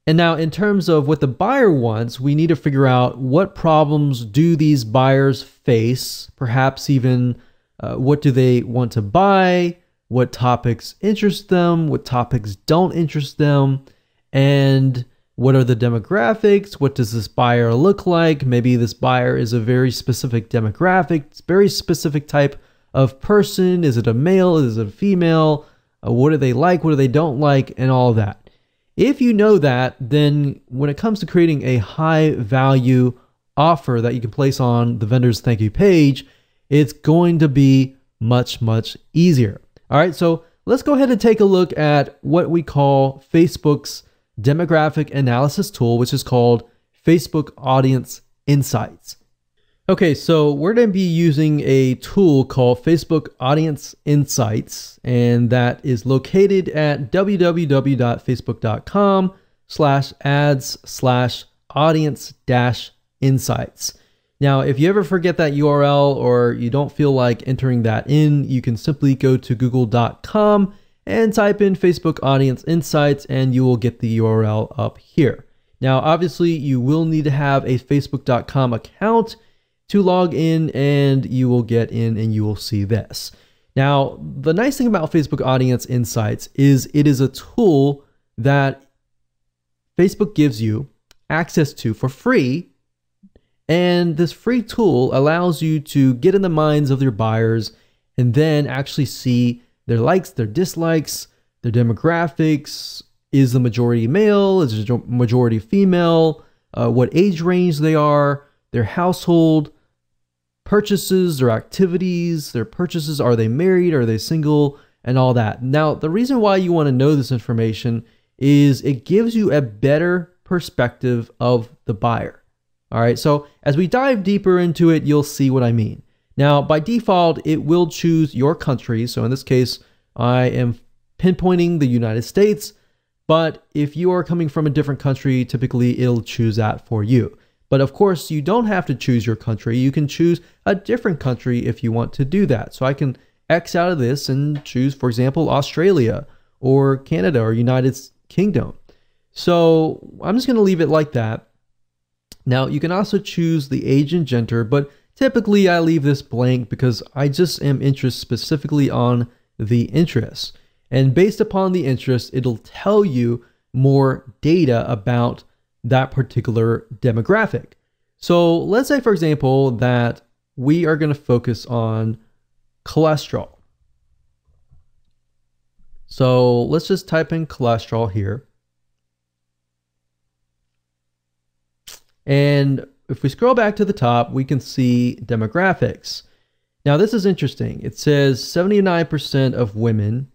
And now in terms of what the buyer wants, we need to figure out what problems do these buyers face, perhaps even what do they want to buy, what topics interest them, what topics don't interest them, and what are the demographics? What does this buyer look like? Maybe this buyer is a very specific demographic, very specific type of person. Is it a male? Is it a female? What do they like? What do they don't like? And all of that. If you know that, then when it comes to creating a high value offer that you can place on the vendor's thank you page, it's going to be much, much easier. All right, so let's go ahead and take a look at what we call Facebook's demographic analysis tool, which is called Facebook Audience Insights. Okay, so we're going to be using a tool called Facebook Audience Insights, and that is located at www.facebook.com/ads/audience-insights. Now, if you ever forget that URL or you don't feel like entering that in, you can simply go to google.com and type in Facebook Audience Insights, and you will get the URL up here. Now, obviously, you will need to have a facebook.com account to log in, and you will get in and you will see this. Now, the nice thing about Facebook Audience Insights is it is a tool that Facebook gives you access to for free. And this free tool allows you to get in the minds of your buyers and then actually see their likes, their dislikes, their demographics. Is the majority male? Is the majority female? What age range they are, their household, purchases, their activities, their purchases. Are they married? Are they single? And all that. Now, the reason why you want to know this information is it gives you a better perspective of the buyer. All right, so as we dive deeper into it, you'll see what I mean. Now, by default, it will choose your country. So in this case, I am pinpointing the United States, but if you are coming from a different country, typically it'll choose that for you. But of course, you don't have to choose your country. You can choose a different country if you want to do that. So I can X out of this and choose, for example, Australia or Canada or United Kingdom. So I'm just going to leave it like that. Now, you can also choose the age and gender, but typically I leave this blank because I just am interested specifically on the interest. And based upon the interest, it'll tell you more data about that particular demographic. So let's say, for example, that we are going to focus on cholesterol. So let's just type in cholesterol here. And if we scroll back to the top, we can see demographics. Now this is interesting. It says 79% of women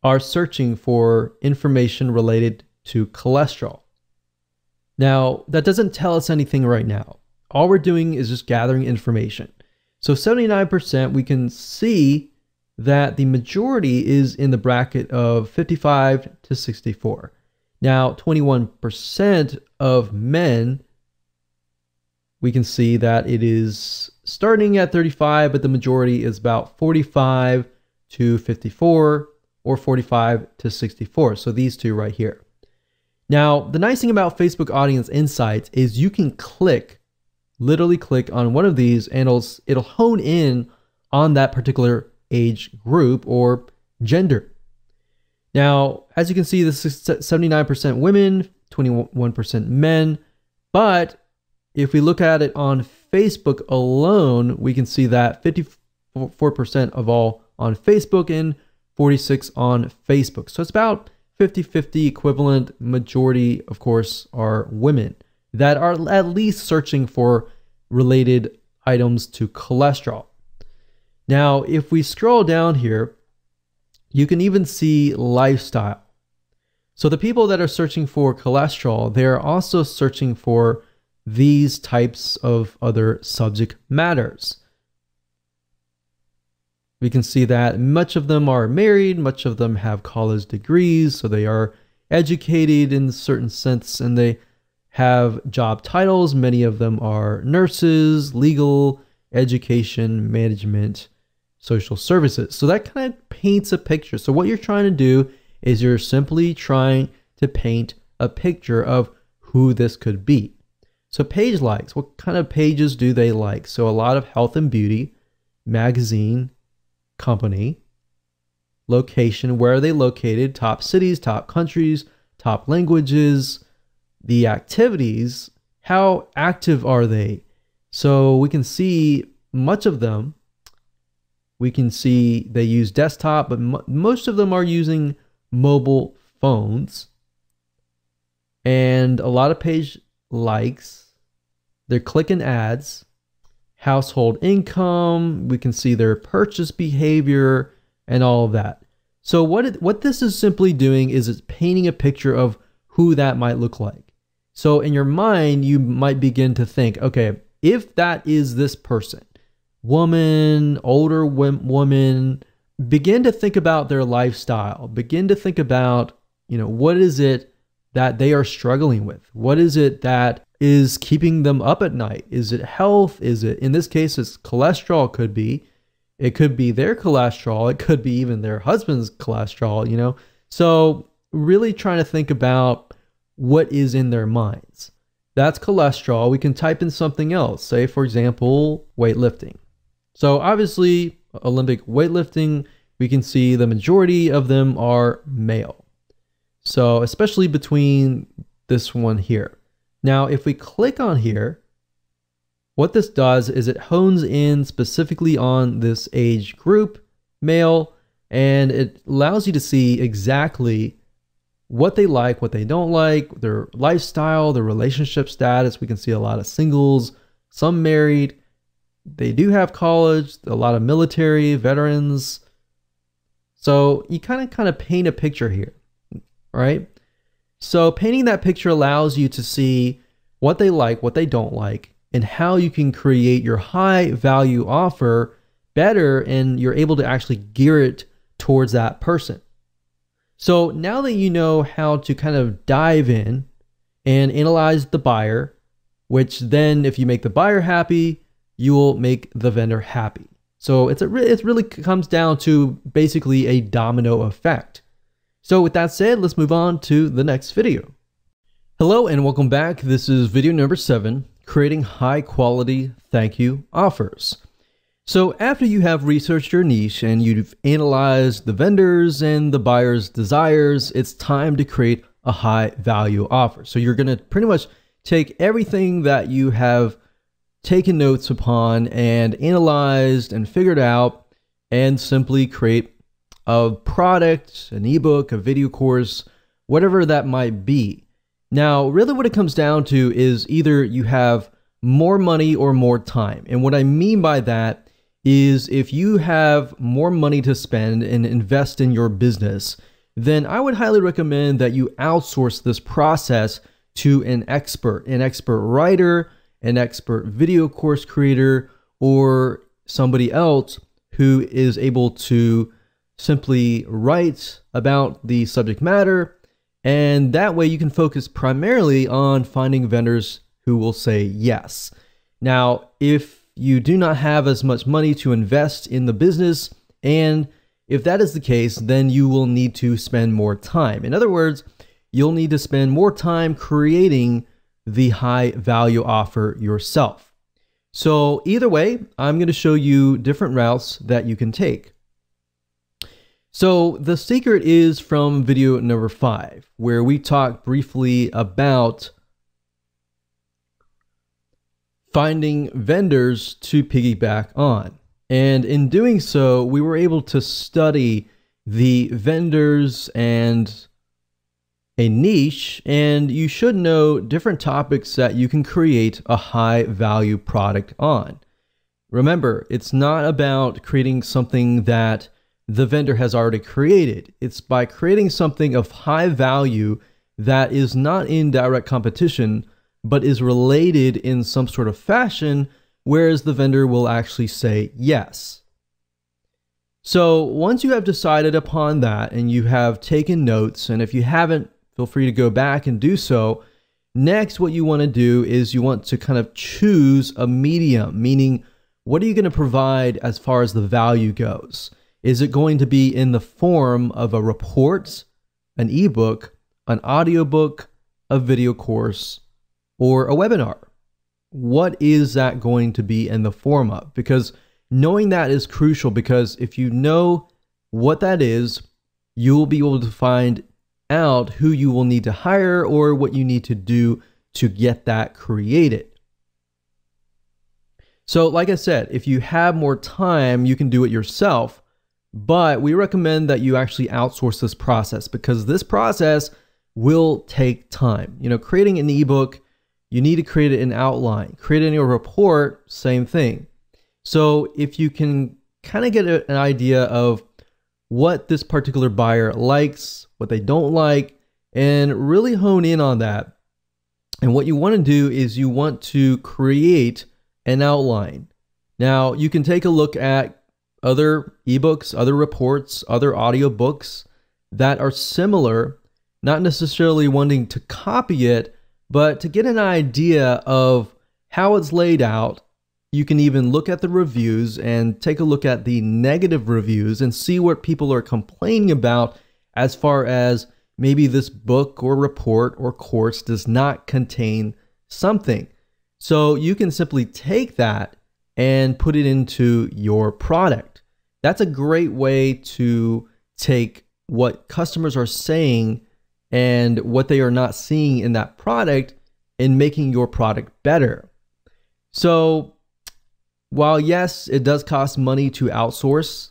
are searching for information related to cholesterol. Now that doesn't tell us anything right now. All we're doing is just gathering information. So 79%, we can see that the majority is in the bracket of 55 to 64. Now 21% of men, we can see that it is starting at 35, but the majority is about 45 to 54 or 45 to 64. So these two right here. Now, the nice thing about Facebook Audience Insights is you can literally click on one of these and it'll hone in on that particular age group or gender. Now, as you can see, this is 79% women, 21% men, but if we look at it on Facebook alone, we can see that 54% of all on Facebook and 46% on Facebook. So it's about 50-50 equivalent. Majority, of course, are women that are at least searching for related items to cholesterol. Now, if we scroll down here, you can even see lifestyle. So the people that are searching for cholesterol, they're also searching for these types of other subject matters. We can see that much of them are married, much of them have college degrees, so they are educated in a certain sense, and they have job titles. Many of them are nurses, legal, education, management, social services. So that kind of paints a picture. So what you're trying to do is you're simply trying to paint a picture of who this could be. So page likes, what kind of pages do they like? So a lot of health and beauty, magazine, company, location, where are they located, top cities, top countries, top languages, the activities, how active are they? So we can see much of them. We can see they use desktop, but most of them are using mobile phones. And a lot of page likes. They're clicking ads, household income. We can see their purchase behavior and all of that. So what this is simply doing is it's painting a picture of who that might look like. So in your mind, you might begin to think, okay, if that is this person, woman, older woman, begin to think about their lifestyle. Begin to think about, what is it that they are struggling with? What is it that is keeping them up at night? Is it health? Is it, in this case, it's cholesterol? It could be their cholesterol. It could be even their husband's cholesterol, So really trying to think about what is in their minds. That's cholesterol. We can type in something else. Say, for example, weightlifting. So obviously, Olympic weightlifting, we can see the majority of them are male. So especially between this one here. Now, if we click on here, what this does is it hones in specifically on this age group, male, and it allows you to see exactly what they like, what they don't like, their lifestyle, their relationship status. We can see a lot of singles, some married. They do have college, a lot of military, veterans. So you kind of paint a picture here, right? So painting that picture allows you to see what they like, what they don't like, and how you can create your high value offer better, and you're able to actually gear it towards that person. So now that you know how to kind of dive in and analyze the buyer, which then if you make the buyer happy, you will make the vendor happy. So it really comes down to basically a domino effect. So with that said, let's move on to the next video. Hello and welcome back. This is video number 7, creating high quality thank you offers. So after you have researched your niche and you've analyzed the vendors and the buyer's desires, it's time to create a high value offer. So you're going to pretty much take everything that you have taken notes upon and analyzed and figured out, and simply create a product, an ebook, a video course, whatever that might be. Now, really what it comes down to is either you have more money or more time. And what I mean by that is if you have more money to spend and invest in your business, then I would highly recommend that you outsource this process to an expert writer, an expert video course creator, or somebody else who is able to simply write about the subject matter. And that way you can focus primarily on finding vendors who will say yes. Now, if you do not have as much money to invest in the business, and if that is the case, then you will need to spend more time. In other words, you'll need to spend more time creating the high value offer yourself. So either way, I'm going to show you different routes that you can take. So the secret is from video number 5, where we talk briefly about finding vendors to piggyback on. And in doing so, we were able to study the vendors and a niche, and you should know different topics that you can create a high value product on. Remember, it's not about creating something that the vendor has already created. It's by creating something of high value that is not in direct competition, but is related in some sort of fashion, whereas the vendor will actually say yes. So once you have decided upon that and you have taken notes, and if you haven't, feel free to go back and do so. Next, what you want to do is you want to kind of choose a medium, meaning what are you going to provide as far as the value goes? Is it going to be in the form of a report, an ebook, an audiobook, a video course, or a webinar? What is that going to be in the form of? Because knowing that is crucial, because if you know what that is, you will be able to find out who you will need to hire or what you need to do to get that created. So like I said, if you have more time, you can do it yourself, but we recommend that you actually outsource this process because this process will take time. You know, creating an ebook, you need to create it in outline. Creating a report, same thing. So if you can kind of get an idea of what this particular buyer likes, what they don't like, and really hone in on that. And what you want to do is you want to create an outline. Now, you can take a look at other ebooks, other reports, other audiobooks that are similar, not necessarily wanting to copy it, but to get an idea of how it's laid out. You can even look at the reviews and take a look at the negative reviews and see what people are complaining about as far as maybe this book or report or course does not contain something. So you can simply take that and put it into your product. That's a great way to take what customers are saying and what they are not seeing in that product and making your product better. So while yes, it does cost money to outsource,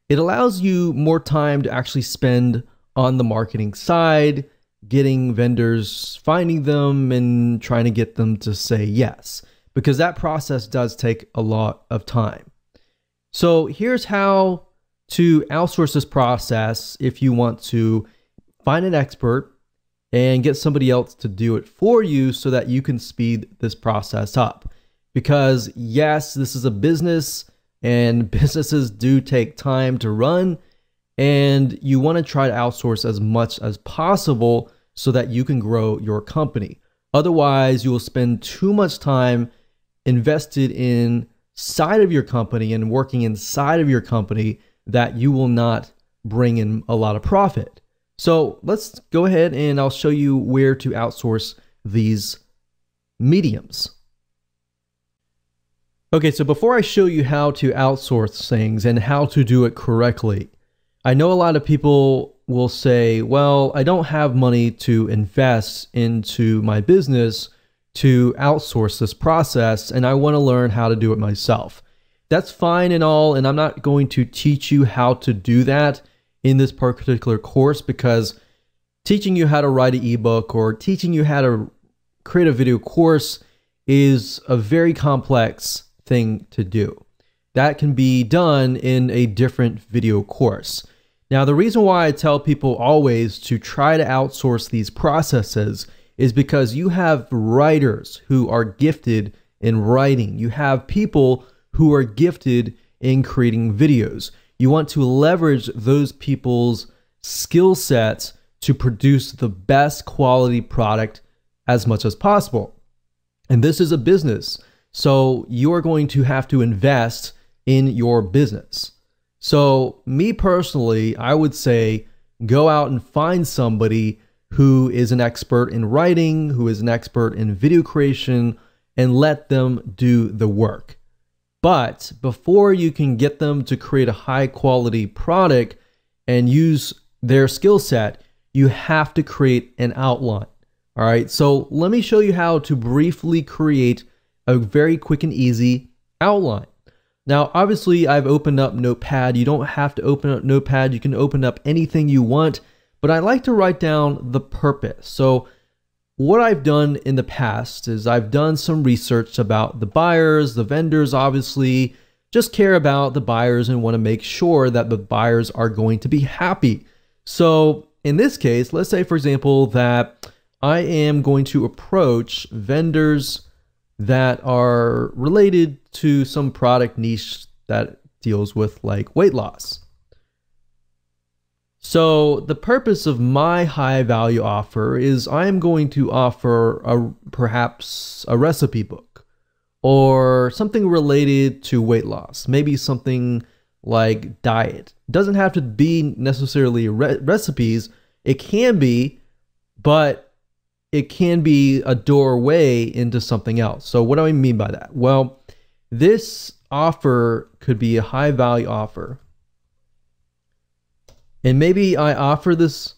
it allows you more time to actually spend on the marketing side, getting vendors, finding them, and trying to get them to say yes, because that process does take a lot of time. So here's how to outsource this process if you want to find an expert and get somebody else to do it for you so that you can speed this process up. Because yes, this is a business and businesses do take time to run, and you want to try to outsource as much as possible so that you can grow your company. Otherwise, you will spend too much time invested inside of your company and working inside of your company that you will not bring in a lot of profit. So let's go ahead and I'll show you where to outsource these mediums. Okay, so before I show you how to outsource things and how to do it correctly, I know a lot of people will say, well, I don't have money to invest into my business to outsource this process, and I want to learn how to do it myself. that's fine and all, and I'm not going to teach you how to do that in this particular course, because teaching you how to write an ebook or teaching you how to create a video course is a very complex thing to do. That can be done in a different video course. Now, the reason why I tell people always to try to outsource these processes is because you have writers who are gifted in writing. You have people who are gifted in creating videos. You want to leverage those people's skill sets to produce the best quality product as much as possible. And this is a business, so you're going to have to invest in your business. So me personally, I would say go out and find somebody who is an expert in writing, who is an expert in video creation, and let them do the work. But before you can get them to create a high quality product and use their skill set, you have to create an outline. All right, so let me show you how to briefly create a very quick and easy outline. Now, obviously, I've opened up Notepad. You don't have to open up Notepad. You can open up anything you want, but I like to write down the purpose. So what I've done in the past is I've done some research about the buyers, the vendors, obviously, just care about the buyers and want to make sure that the buyers are going to be happy. So in this case, let's say, for example, that I am going to approach vendors that are related to some product niche that deals with like weight loss. So the purpose of my high value offer is I am going to offer perhaps a recipe book or something related to weight loss, maybe something like diet. It doesn't have to be necessarily recipes. It can be, but it can be a doorway into something else. So what do I mean by that? Well, this offer could be a high value offer. And maybe I offer this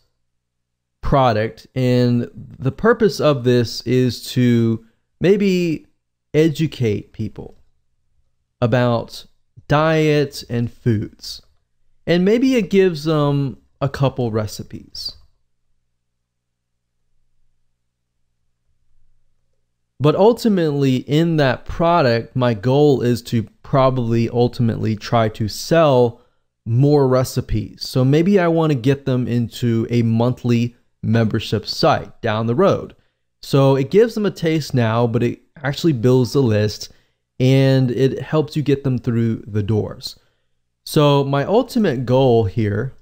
product, and the purpose of this is to maybe educate people about diet and foods. And maybe it gives them a couple recipes. But ultimately, in that product, my goal is to probably ultimately try to sell more recipes. So maybe I want to get them into a monthly membership site down the road. So it gives them a taste now, but it actually builds the list and it helps you get them through the doors. So my ultimate goal here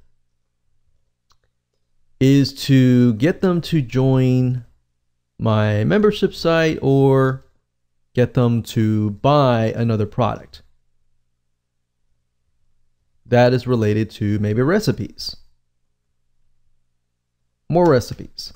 is to get them to join my membership site or get them to buy another product that is related to maybe recipes. More recipes.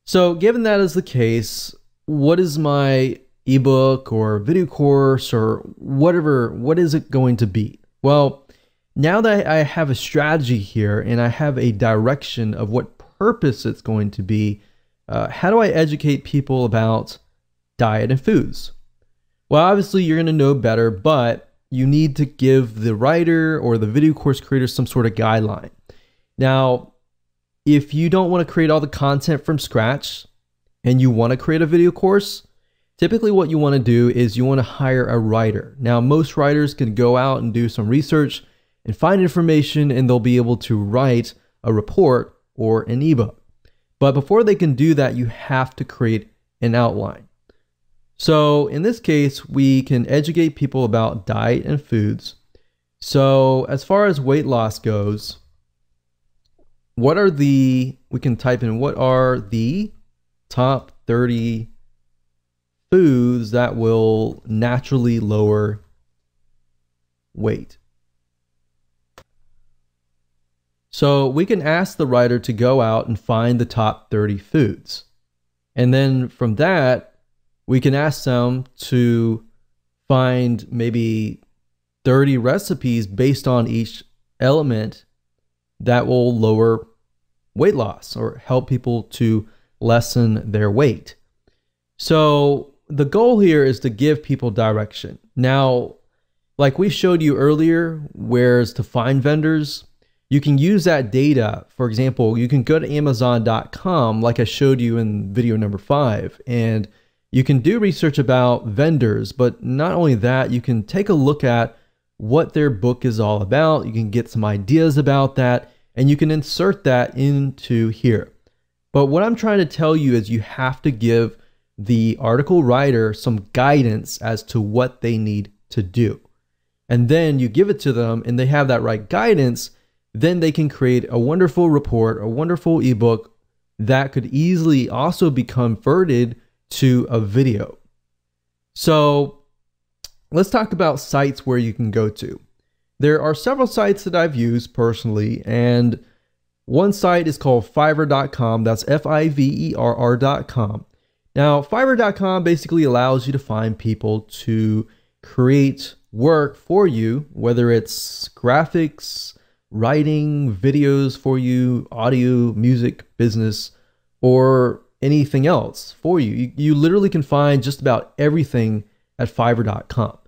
So given that is the case, what is my ebook or video course or whatever, what is it going to be? Well, now that I have a strategy here and I have a direction of what purpose it's going to be, how do I educate people about diet and foods? Well, obviously you're going to know better, but you need to give the writer or the video course creator some sort of guideline. Now, if you don't want to create all the content from scratch and you want to create a video course, typically what you want to do is you want to hire a writer. Now, most writers can go out and do some research and find information, and they'll be able to write a report or an ebook. But before they can do that, you have to create an outline. So in this case, we can educate people about diet and foods. So as far as weight loss goes, we can type in what are the top 30 foods that will naturally lower weight. So we can ask the writer to go out and find the top 30 foods. And then from that, we can ask them to find maybe 30 recipes based on each element that will lower weight loss or help people to lessen their weight. So the goal here is to give people direction. Now, like we showed you earlier, whereas to find vendors, you can use that data. For example, you can go to Amazon.com like I showed you in video number 5, and you can do research about vendors, but not only that, you can take a look at what their book is all about. You can get some ideas about that, and you can insert that into here. But what I'm trying to tell you is you have to give the article writer some guidance as to what they need to do. And then you give it to them and they have that right guidance, then they can create a wonderful report, a wonderful ebook that could easily also be converted to a video. So let's talk about sites where you can go to. There are several sites that I've used personally, and one site is called Fiverr.com. That's Fiverr.com. Now, Fiverr.com basically allows you to find people to create work for you, whether it's graphics, writing, videos for you, audio, music, business, or anything else for you. You literally can find just about everything at Fiverr.com.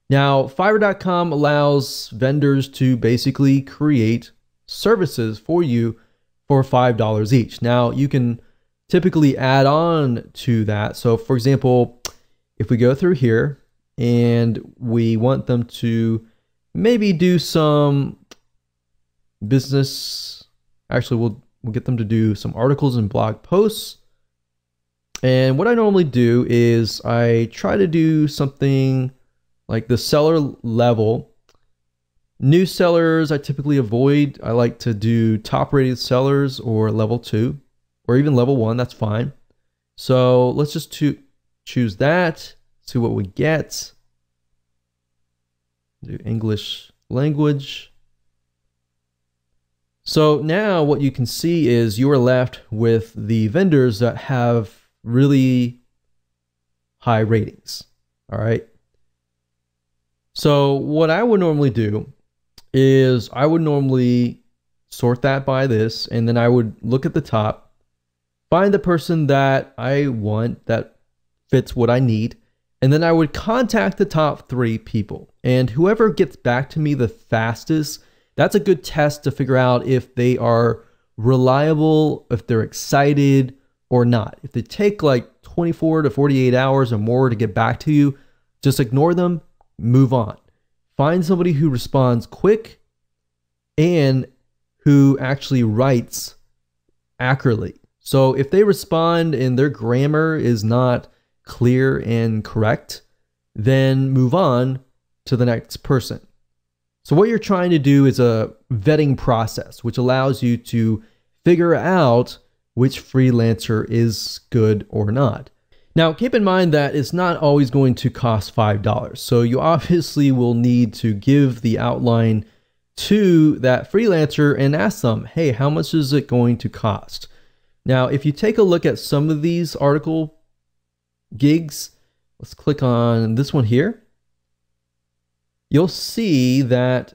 Now, Fiverr.com allows vendors to basically create services for you for $5 each. Now, you can typically add on to that. So for example, if we go through here and we want them to maybe do some business, actually we'll get them to do some articles and blog posts. And what I normally do is I try to do something like the seller level. New sellers I typically avoid. I like to do top rated sellers or level 2 or even level 1, that's fine. So let's just choose that, see what we get. Do English language. So now what you can see is you are left with the vendors that have really high ratings. All right. So what I would normally do is I would normally sort that by this, and then I would look at the top, find the person that I want that fits what I need, and then I would contact the top 3 people. And whoever gets back to me the fastest, that's a good test to figure out if they are reliable, if they're excited or not. If they take like 24 to 48 hours or more to get back to you, just ignore them, move on. Find somebody who responds quick and who actually writes accurately. So if they respond and their grammar is not clear and correct, then move on to the next person. So what you're trying to do is a vetting process, which allows you to figure out which freelancer is good or not. Now, keep in mind that it's not always going to cost $5. So you obviously will need to give the outline to that freelancer and ask them, hey, how much is it going to cost? Now, if you take a look at some of these article gigs, let's click on this one here. You'll see that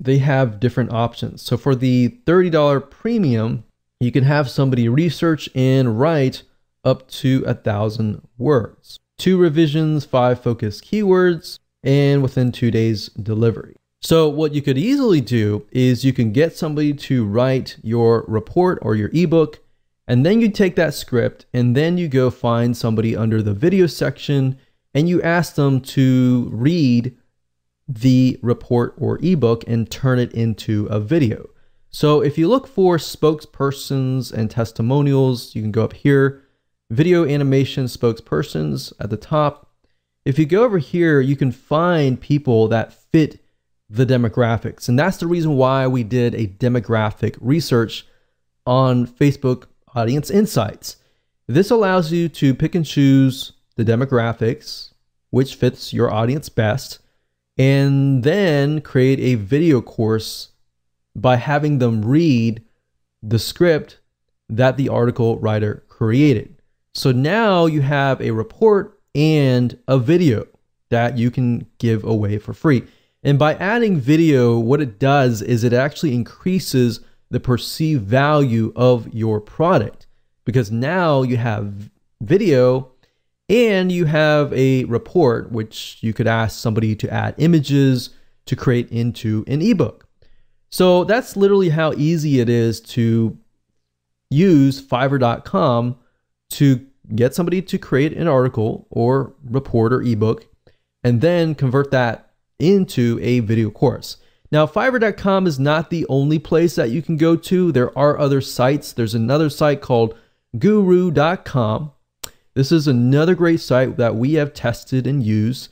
they have different options. So for the $30 premium, you can have somebody research and write up to 1,000 words, 2 revisions, 5 focused keywords, and within 2 days delivery. So what you could easily do is you can get somebody to write your report or your ebook, and then you take that script and then you go find somebody under the video section and you ask them to read the report or ebook and turn it into a video. So if you look for spokespersons and testimonials, you can go up here, video animation spokespersons at the top. If you go over here, you can find people that fit the demographics. And that's the reason why we did a demographic research on Facebook Audience Insights. This allows you to pick and choose the demographics, which fits your audience best, and then create a video course by having them read the script that the article writer created. So now you have a report and a video that you can give away for free. And by adding video, what it does is it actually increases the perceived value of your product, because now you have video And you have a report, which you could ask somebody to add images to create into an ebook. So that's literally how easy it is to use Fiverr.com to get somebody to create an article or report or ebook and then convert that into a video course. Now, Fiverr.com is not the only place that you can go to. There are other sites. There's another site called Guru.com. This is another great site that we have tested and used.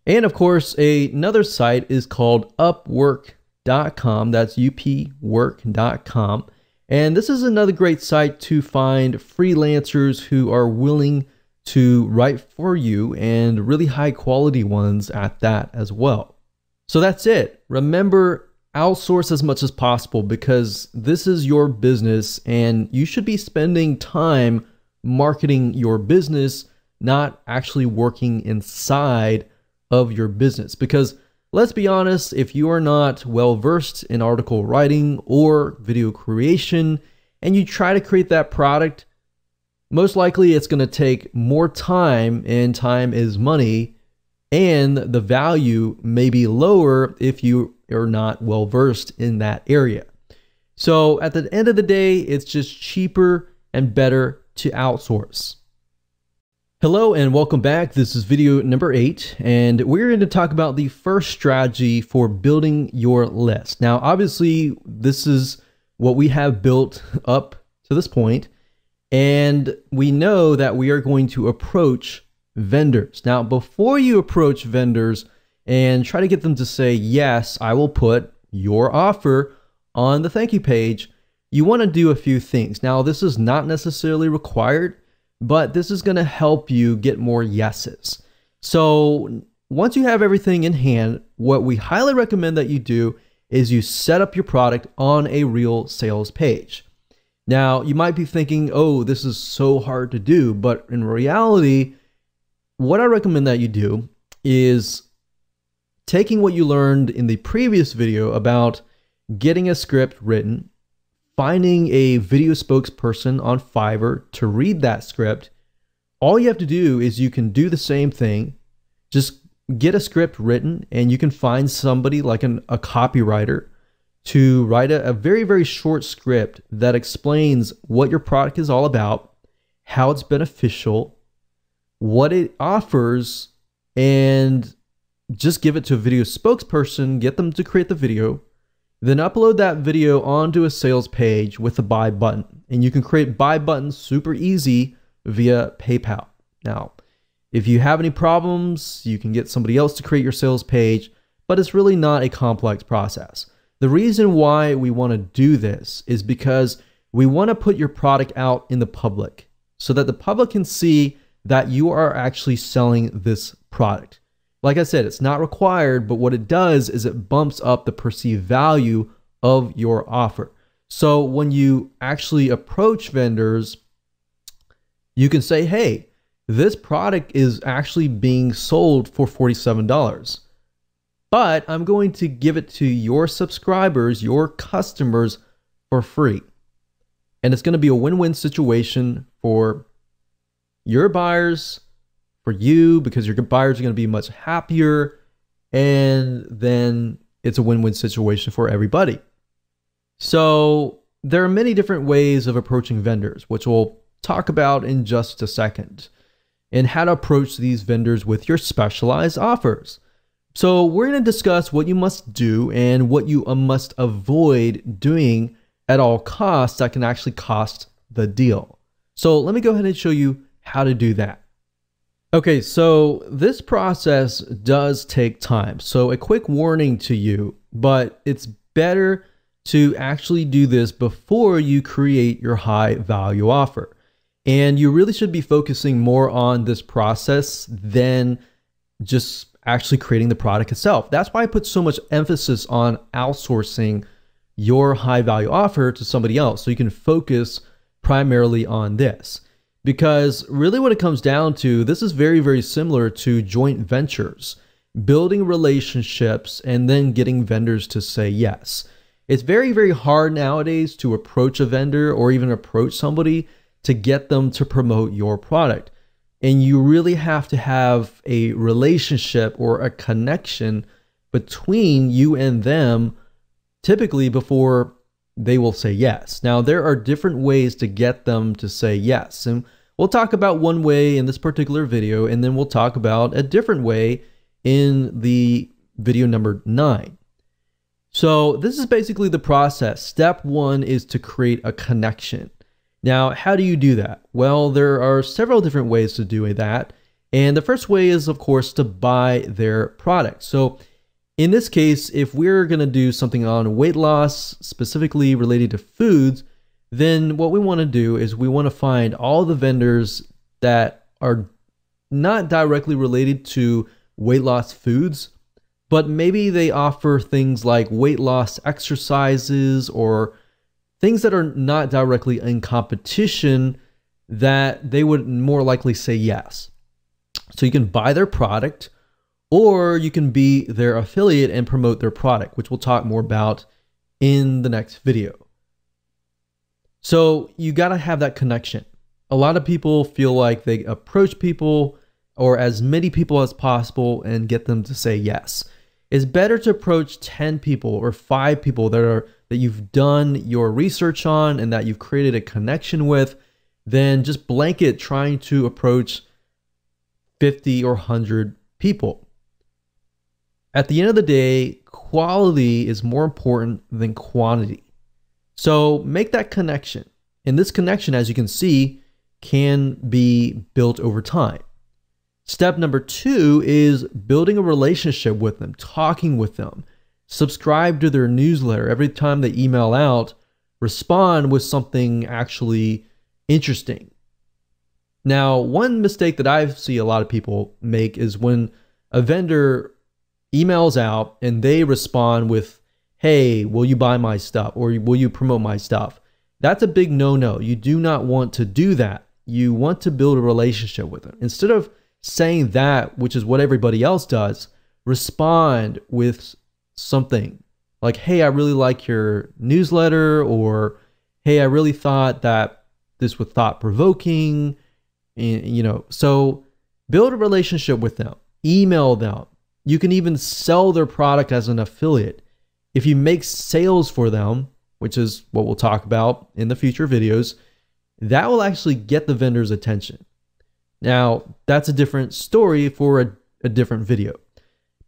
And of course, another site is called Upwork.com. That's upwork.com. And this is another great site to find freelancers who are willing to write for you, and really high quality ones at that as well. So that's it. Remember, outsource as much as possible, because this is your business and you should be spending time marketing your business, not actually working inside of your business. Because let's be honest, if you are not well versed in article writing or video creation and you try to create that product, most likely it's going to take more time, and time is money, and the value may be lower if you are not well versed in that area. So at the end of the day, it's just cheaper and better to outsource. Hello and welcome back. This is video number 8, and we're going to talk about the first strategy for building your list. Now, obviously, this is what we have built up to this point, and we know that we are going to approach vendors. Now, before you approach vendors and try to get them to say, yes, I will put your offer on the thank you page, you want to do a few things. Now, this is not necessarily required, but this is going to help you get more yeses. So once you have everything in hand, what we highly recommend that you do is you set up your product on a real sales page. Now, you might be thinking, oh, this is so hard to do, but in reality, what I recommend that you do is taking what you learned in the previous video about getting a script written, finding a video spokesperson on Fiverr to read that script. All you have to do is you can do the same thing. Just get a script written, and you can find somebody like a copywriter to write a very, very short script that explains what your product is all about, how it's beneficial, what it offers, and just give it to a video spokesperson, get them to create the video, then upload that video onto a sales page with a buy button. And you can create buy buttons super easy via PayPal. Now, if you have any problems, you can get somebody else to create your sales page, but it's really not a complex process. The reason why we want to do this is because we want to put your product out in the public so that the public can see that you are actually selling this product. Like I said, it's not required, but what it does is it bumps up the perceived value of your offer. So when you actually approach vendors, you can say, hey, this product is actually being sold for $47, but I'm going to give it to your subscribers, your customers, for free. And it's going to be a win-win situation for your buyers, for you, because your buyers are going to be much happier, and then it's a win-win situation for everybody. So there are many different ways of approaching vendors, which we'll talk about in just a second, and how to approach these vendors with your specialized offers. So we're going to discuss what you must do and what you must avoid doing at all costs that can actually cost the deal. So let me go ahead and show you how to do that. Okay, so this process does take time. So a quick warning to you, but it's better to actually do this before you create your high value offer. And you really should be focusing more on this process than just actually creating the product itself. That's why I put so much emphasis on outsourcing your high value offer to somebody else, so you can focus primarily on this. Because really what it comes down to, this is very, very similar to joint ventures, building relationships and then getting vendors to say yes. It's very, very hard nowadays to approach a vendor or even approach somebody to get them to promote your product. And you really have to have a relationship or a connection between you and them, typically before they will say yes. Now, there are different ways to get them to say yes. And we'll talk about one way in this particular video, and then we'll talk about a different way in the video number 9. So this is basically the process. Step 1 is to create a connection. Now, how do you do that? Well, there are several different ways to do that. And the first way is, of course, to buy their product. So in this case, if we're going to do something on weight loss, specifically related to foods, then what we want to do is we want to find all the vendors that are not directly related to weight loss foods, but maybe they offer things like weight loss exercises or things that are not directly in competition that they would more likely say yes. So you can buy their product, or you can be their affiliate and promote their product, which we'll talk more about in the next video. So you got to have that connection. A lot of people feel like they approach people or as many people as possible and get them to say yes. It's better to approach 10 people or 5 people that you've done your research on and that you've created a connection with than just blanket trying to approach 50 or 100 people. At the end of the day, quality is more important than quantity. So make that connection. And this connection, as you can see, can be built over time. Step number 2 is building a relationship with them, talking with them. Subscribe to their newsletter. Every time they email out, respond with something actually interesting. Now, one mistake that I see a lot of people make is when a vendor emails out and they respond with, hey, will you buy my stuff or will you promote my stuff? That's a big no-no. You do not want to do that. You want to build a relationship with them. Instead of saying that, which is what everybody else does, respond with something like, hey, I really like your newsletter, or hey, I really thought that this was thought-provoking. So build a relationship with them, email them. You can even sell their product as an affiliate. If you make sales for them, which is what we'll talk about in the future videos, that will actually get the vendor's attention. Now, that's a different story for a different video.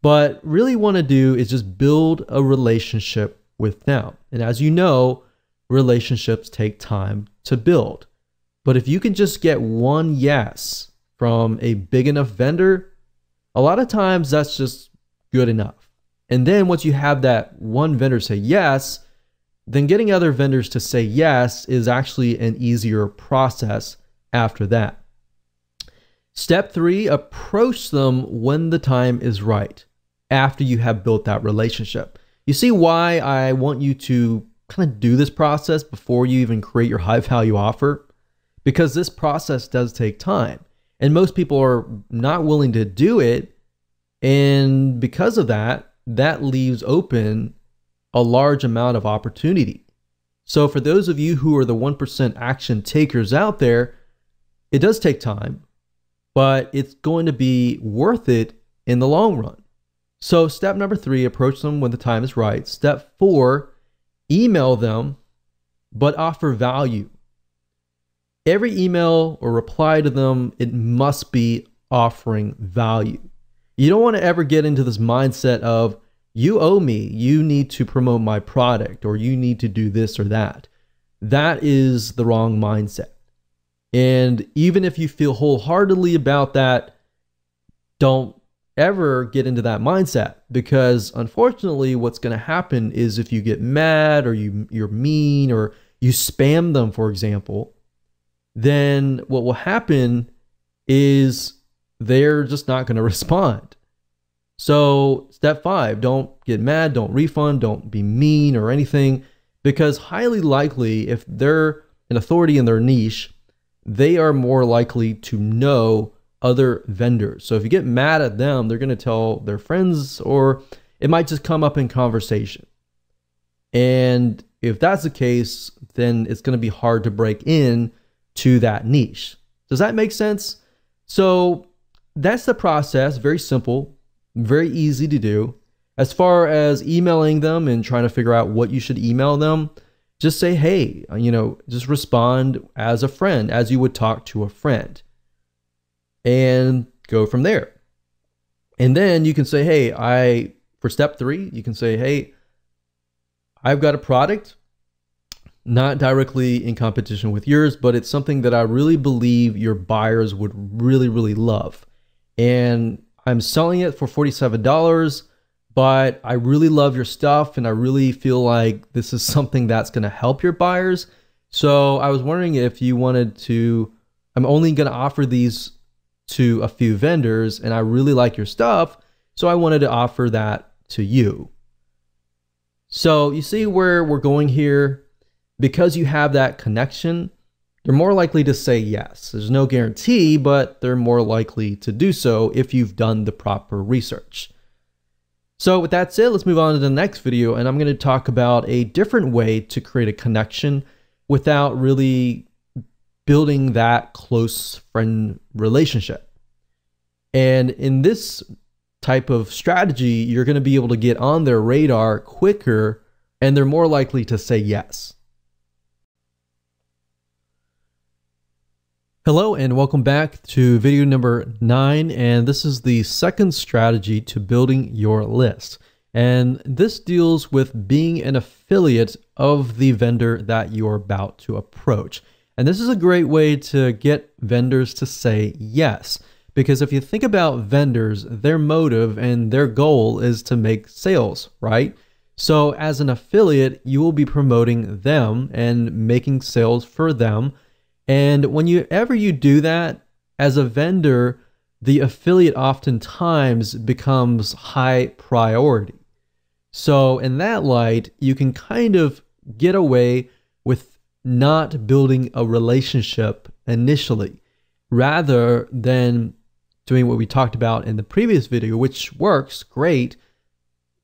But really want to do is just build a relationship with them. And as you know, relationships take time to build. But if you can just get one yes from a big enough vendor, a lot of times that's just good enough. And then once you have that one vendor say yes, then getting other vendors to say yes is actually an easier process after that. Step 3, approach them when the time is right, after you have built that relationship. You see why I want you to kind of do this process before you even create your high value offer? Because this process does take time. And most people are not willing to do it. And because of that, that leaves open a large amount of opportunity. So for those of you who are the 1% action takers out there, it does take time, but it's going to be worth it in the long run. So step number 3, approach them when the time is right. Step 4, email them, but offer value. Every email or reply to them, it must be offering value. You don't want to ever get into this mindset of, you owe me, you need to promote my product, or you need to do this or that. That is the wrong mindset. And even if you feel wholeheartedly about that, don't ever get into that mindset, because unfortunately what's going to happen is if you get mad or you're mean or you spam them, for example, then what will happen is they're just not going to respond. So step 5, don't get mad, don't refund, don't be mean or anything, because highly likely if they're an authority in their niche, they are more likely to know other vendors. So if you get mad at them, they're going to tell their friends, or it might just come up in conversation. And if that's the case, then it's going to be hard to break in to that niche. Does that make sense? So that's the process. Very simple, very easy to do. As far as emailing them and trying to figure out what you should email them, just say, hey, just respond as a friend, as you would talk to a friend, and go from there. And then you can say, hey, for step 3, you can say, hey, I've got a product, not directly in competition with yours, but it's something that I really believe your buyers would really, really love. And I'm selling it for $47, but I really love your stuff and I really feel like this is something that's going to help your buyers. So I was wondering if you wanted to, I'm only going to offer these to a few vendors and I really like your stuff, so I wanted to offer that to you. So you see where we're going here. Because you have that connection, they're more likely to say yes. There's no guarantee, but they're more likely to do so if you've done the proper research. So with that said, let's move on to the next video, and I'm going to talk about a different way to create a connection without really building that close friend relationship. And in this type of strategy, you're going to be able to get on their radar quicker, and they're more likely to say yes. Hello and welcome back to video number 9, and this is the second strategy to building your list. And this deals with being an affiliate of the vendor that you're about to approach. And this is a great way to get vendors to say yes, because if you think about vendors, their motive and their goal is to make sales, right? So as an affiliate, you will be promoting them and making sales for them. And whenever you do that as a vendor, the affiliate oftentimes becomes high priority. So in that light, you can kind of get away with not building a relationship initially, rather than doing what we talked about in the previous video, which works great.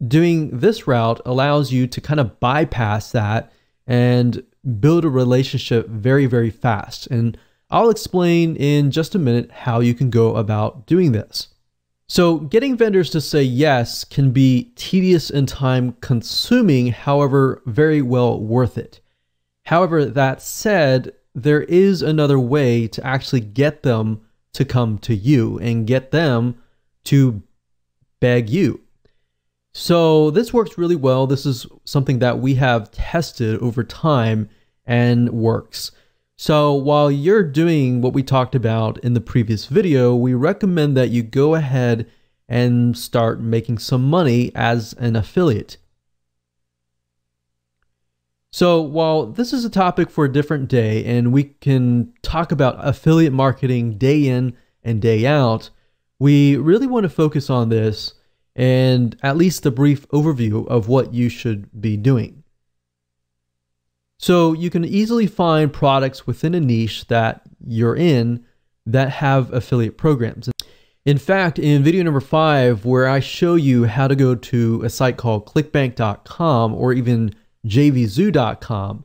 Doing this route allows you to kind of bypass that and build a relationship very, very fast. And I'll explain in just a minute how you can go about doing this. So getting vendors to say yes can be tedious and time consuming, however, very well worth it. However, that said, there is another way to actually get them to come to you and get them to beg you. So this works really well. This is something that we have tested over time and works. So while you're doing what we talked about in the previous video, we recommend that you go ahead and start making some money as an affiliate. So while this is a topic for a different day and we can talk about affiliate marketing day in and day out, we really want to focus on this and at least a brief overview of what you should be doing. So you can easily find products within a niche that you're in that have affiliate programs. In fact, in video number 5, where I show you how to go to a site called clickbank.com or even Jvzoo.com,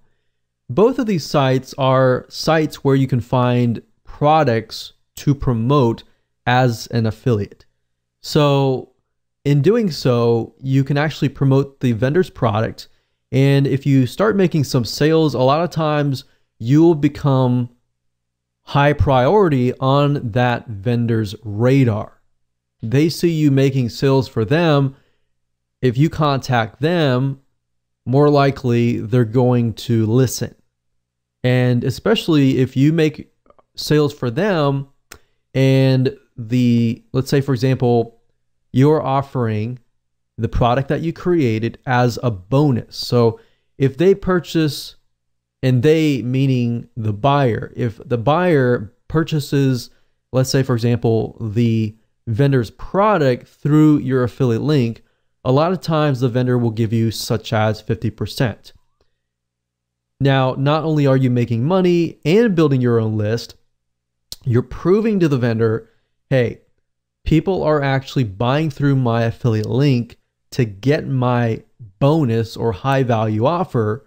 both of these sites are sites where you can find products to promote as an affiliate. So in doing so, you can actually promote the vendor's product. And if you start making some sales, a lot of times you'll become high priority on that vendor's radar. They see you making sales for them. If you contact them, more likely they're going to listen. And especially if you make sales for them and let's say for example, you're offering the product that you created as a bonus. So if they purchase, and they meaning the buyer, if the buyer purchases, let's say for example, the vendor's product through your affiliate link, a lot of times the vendor will give you such as 50%. Now, not only are you making money and building your own list, you're proving to the vendor, hey, people are actually buying through my affiliate link to get my bonus or high value offer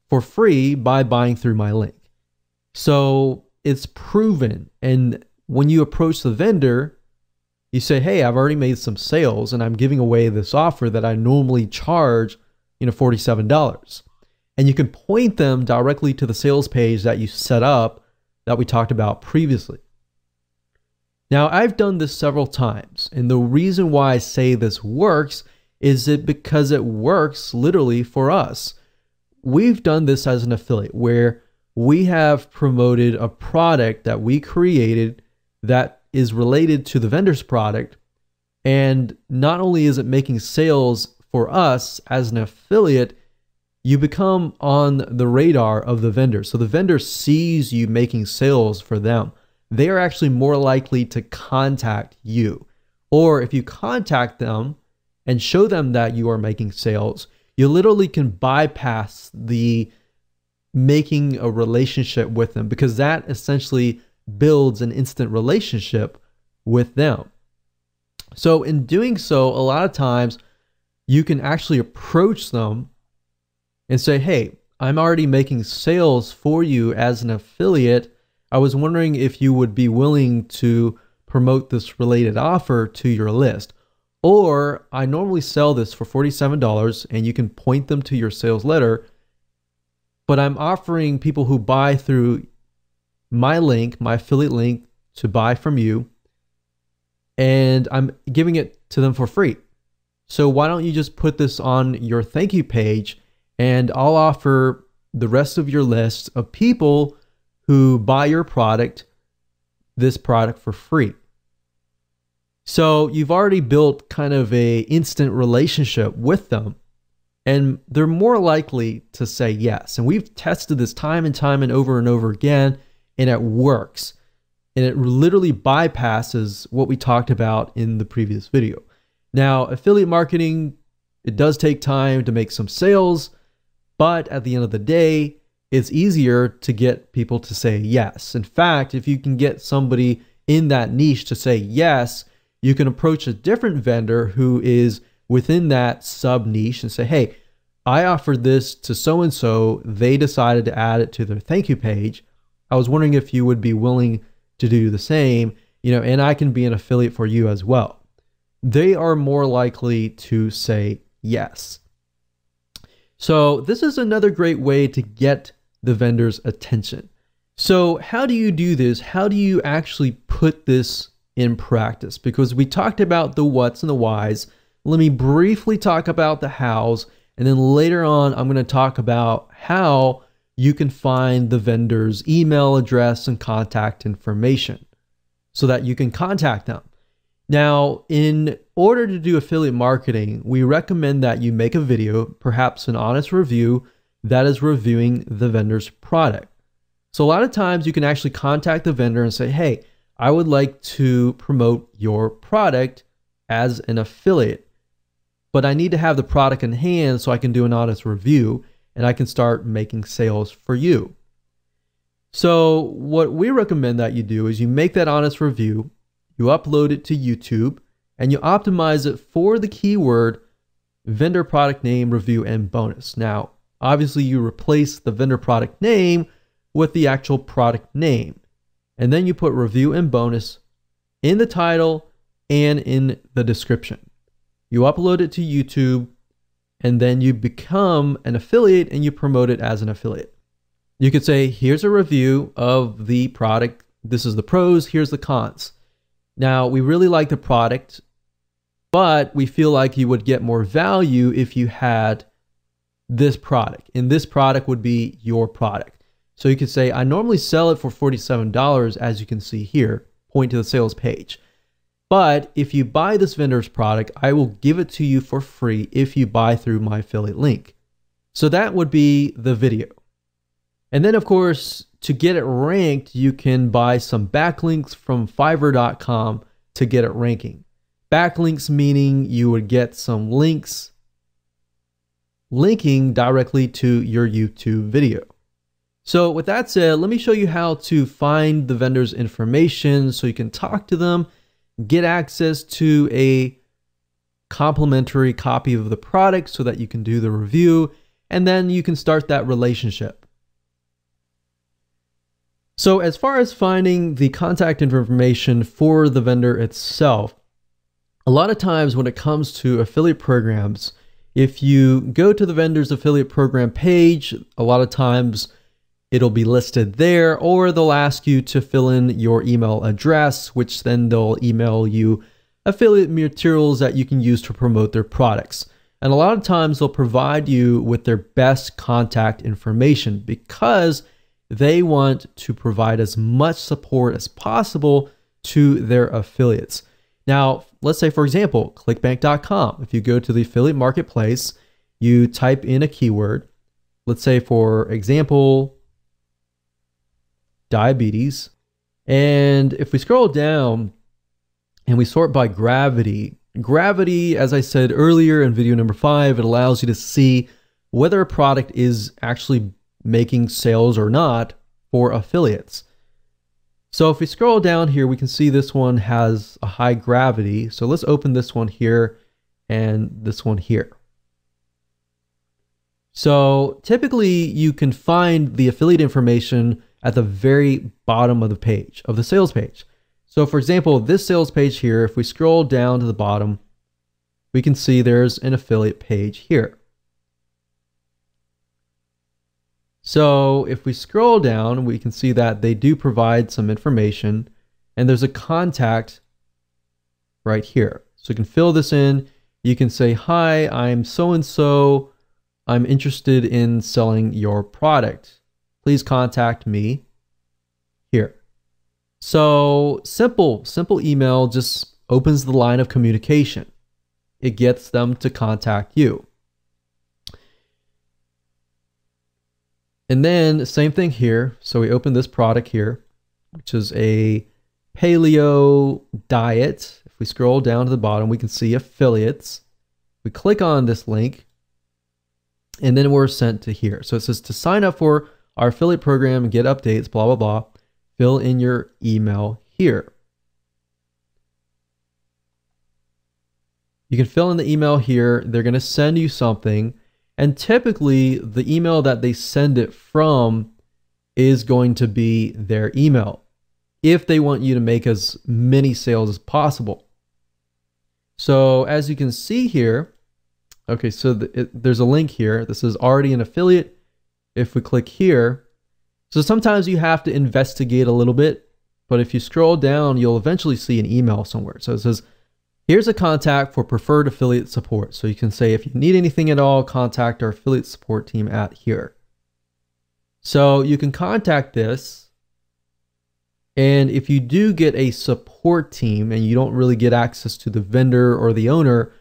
for free by buying through my link. So it's proven, and when you approach the vendor, you say, hey, I've already made some sales and I'm giving away this offer that I normally charge, $47. And you can point them directly to the sales page that you set up that we talked about previously. Now, I've done this several times, and the reason why I say this works is because it works literally for us. We've done this as an affiliate where we have promoted a product that we created that is related to the vendor's product, and not only is it making sales for us as an affiliate, you become on the radar of the vendor. So the vendor sees you making sales for them. They are actually more likely to contact you. Or if you contact them and show them that you are making sales, you literally can bypass the making a relationship with them, because that essentially builds an instant relationship with them. So in doing so, a lot of times you can actually approach them and say, hey, I'm already making sales for you as an affiliate. I was wondering if you would be willing to promote this related offer to your list. Or I normally sell this for $47, and you can point them to your sales letter, but I'm offering people who buy through my link, my affiliate link, to buy from you, and I'm giving it to them for free. So why don't you just put this on your thank you page, and I'll offer the rest of your list of people who buy your product, this product for free. So you've already built kind of a instant relationship with them, and they're more likely to say yes. And we've tested this time and time and over again, and it works. And it literally bypasses what we talked about in the previous video. Now, affiliate marketing, it does take time to make some sales, but at the end of the day, it's easier to get people to say yes. In fact, if you can get somebody in that niche to say yes, you can approach a different vendor who is within that sub niche and say, hey, I offered this to so-and-so. They decided to add it to their thank you page. I was wondering if you would be willing to do the same, and I can be an affiliate for you as well. They are more likely to say yes. So this is another great way to get the vendor's attention. So how do you do this? How do you actually put this in practice? Because we talked about the what's and the whys. Let me briefly talk about the hows, and then later on I'm going to talk about how you can find the vendor's email address and contact information so that you can contact them. Now, in order to do affiliate marketing, we recommend that you make a video, perhaps an honest review that is reviewing the vendor's product. So a lot of times you can actually contact the vendor and say, hey, I would like to promote your product as an affiliate, but I need to have the product in hand so I can do an honest review and I can start making sales for you. So what we recommend that you do is you make that honest review, you upload it to YouTube, and you optimize it for the keyword vendor product name, review, and bonus. Now, obviously you replace the vendor product name with the actual product name. And then you put review and bonus in the title and in the description. You upload it to YouTube, and then you become an affiliate and you promote it as an affiliate. You could say, here's a review of the product. This is the pros, here's the cons. Now, we really like the product, but we feel like you would get more value if you had this product, and this product would be your product. So you could say, I normally sell it for $47, as you can see here, point to the sales page. But if you buy this vendor's product, I will give it to you for free if you buy through my affiliate link. So that would be the video. And then of course, to get it ranked, you can buy some backlinks from Fiverr.com to get it ranking. Backlinks meaning you would get some links linking directly to your YouTube video. So with that said, let me show you how to find the vendor's information so you can talk to them, get access to a complimentary copy of the product so that you can do the review, and then you can start that relationship. So as far as finding the contact information for the vendor itself, a lot of times when it comes to affiliate programs, if you go to the vendor's affiliate program page, a lot of times it'll be listed there, or they'll ask you to fill in your email address, which then they'll email you affiliate materials that you can use to promote their products. And a lot of times they'll provide you with their best contact information because they want to provide as much support as possible to their affiliates. Now, let's say, for example, clickbank.com. If you go to the affiliate marketplace, you type in a keyword, let's say, for example, diabetes. And if we scroll down and we sort by gravity, as I said earlier in video number 5, it allows you to see whether a product is actually making sales or not for affiliates. So if we scroll down here, we can see this one has a high gravity. So let's open this one here and this one here. So typically you can find the affiliate information at the very bottom of the page, of the sales page. So for example, this sales page here, if we scroll down to the bottom, we can see there's an affiliate page here. So if we scroll down, we can see that they do provide some information, and there's a contact right here. So you can fill this in. You can say, hi, I'm so-and-so. I'm interested in selling your product. Please contact me here. So simple email just opens the line of communication. It gets them to contact you. And then same thing here. So we open this product here, which is a paleo diet. If we scroll down to the bottom, we can see affiliates. We click on this link and then we're sent to here. So it says to sign up for our affiliate program and get updates, blah, blah, blah. Fill in your email here. You can fill in the email here. They're going to send you something. And typically the email that they send it from is going to be their email if they want you to make as many sales as possible. So as you can see here, okay, so there's a link here. This is already an affiliate. If we click here, so sometimes you have to investigate a little bit, but if you scroll down, you'll eventually see an email somewhere. So it says, here's a contact for preferred affiliate support. So you can say, if you need anything at all, contact our affiliate support team at here. So you can contact this. And if you do get a support team and you don't really get access to the vendor or the owner,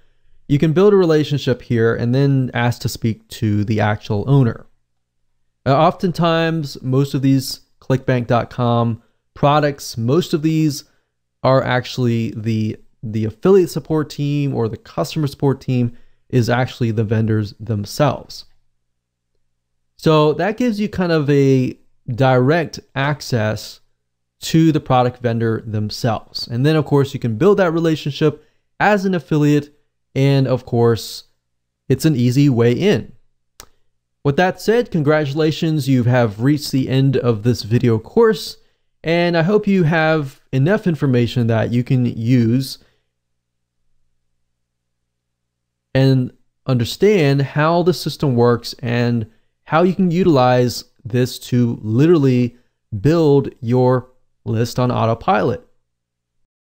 you can build a relationship here and then ask to speak to the actual owner. Oftentimes, most of these clickbank.com products, most of these are actually the affiliate support team or the customer support team is actually the vendors themselves. So that gives you kind of a direct access to the product vendor themselves. And then of course you can build that relationship as an affiliate, and of course it's an easy way in. With that said, congratulations, you have reached the end of this video course, and I hope you have enough information that you can use and understand how the system works and how you can utilize this to literally build your list on autopilot.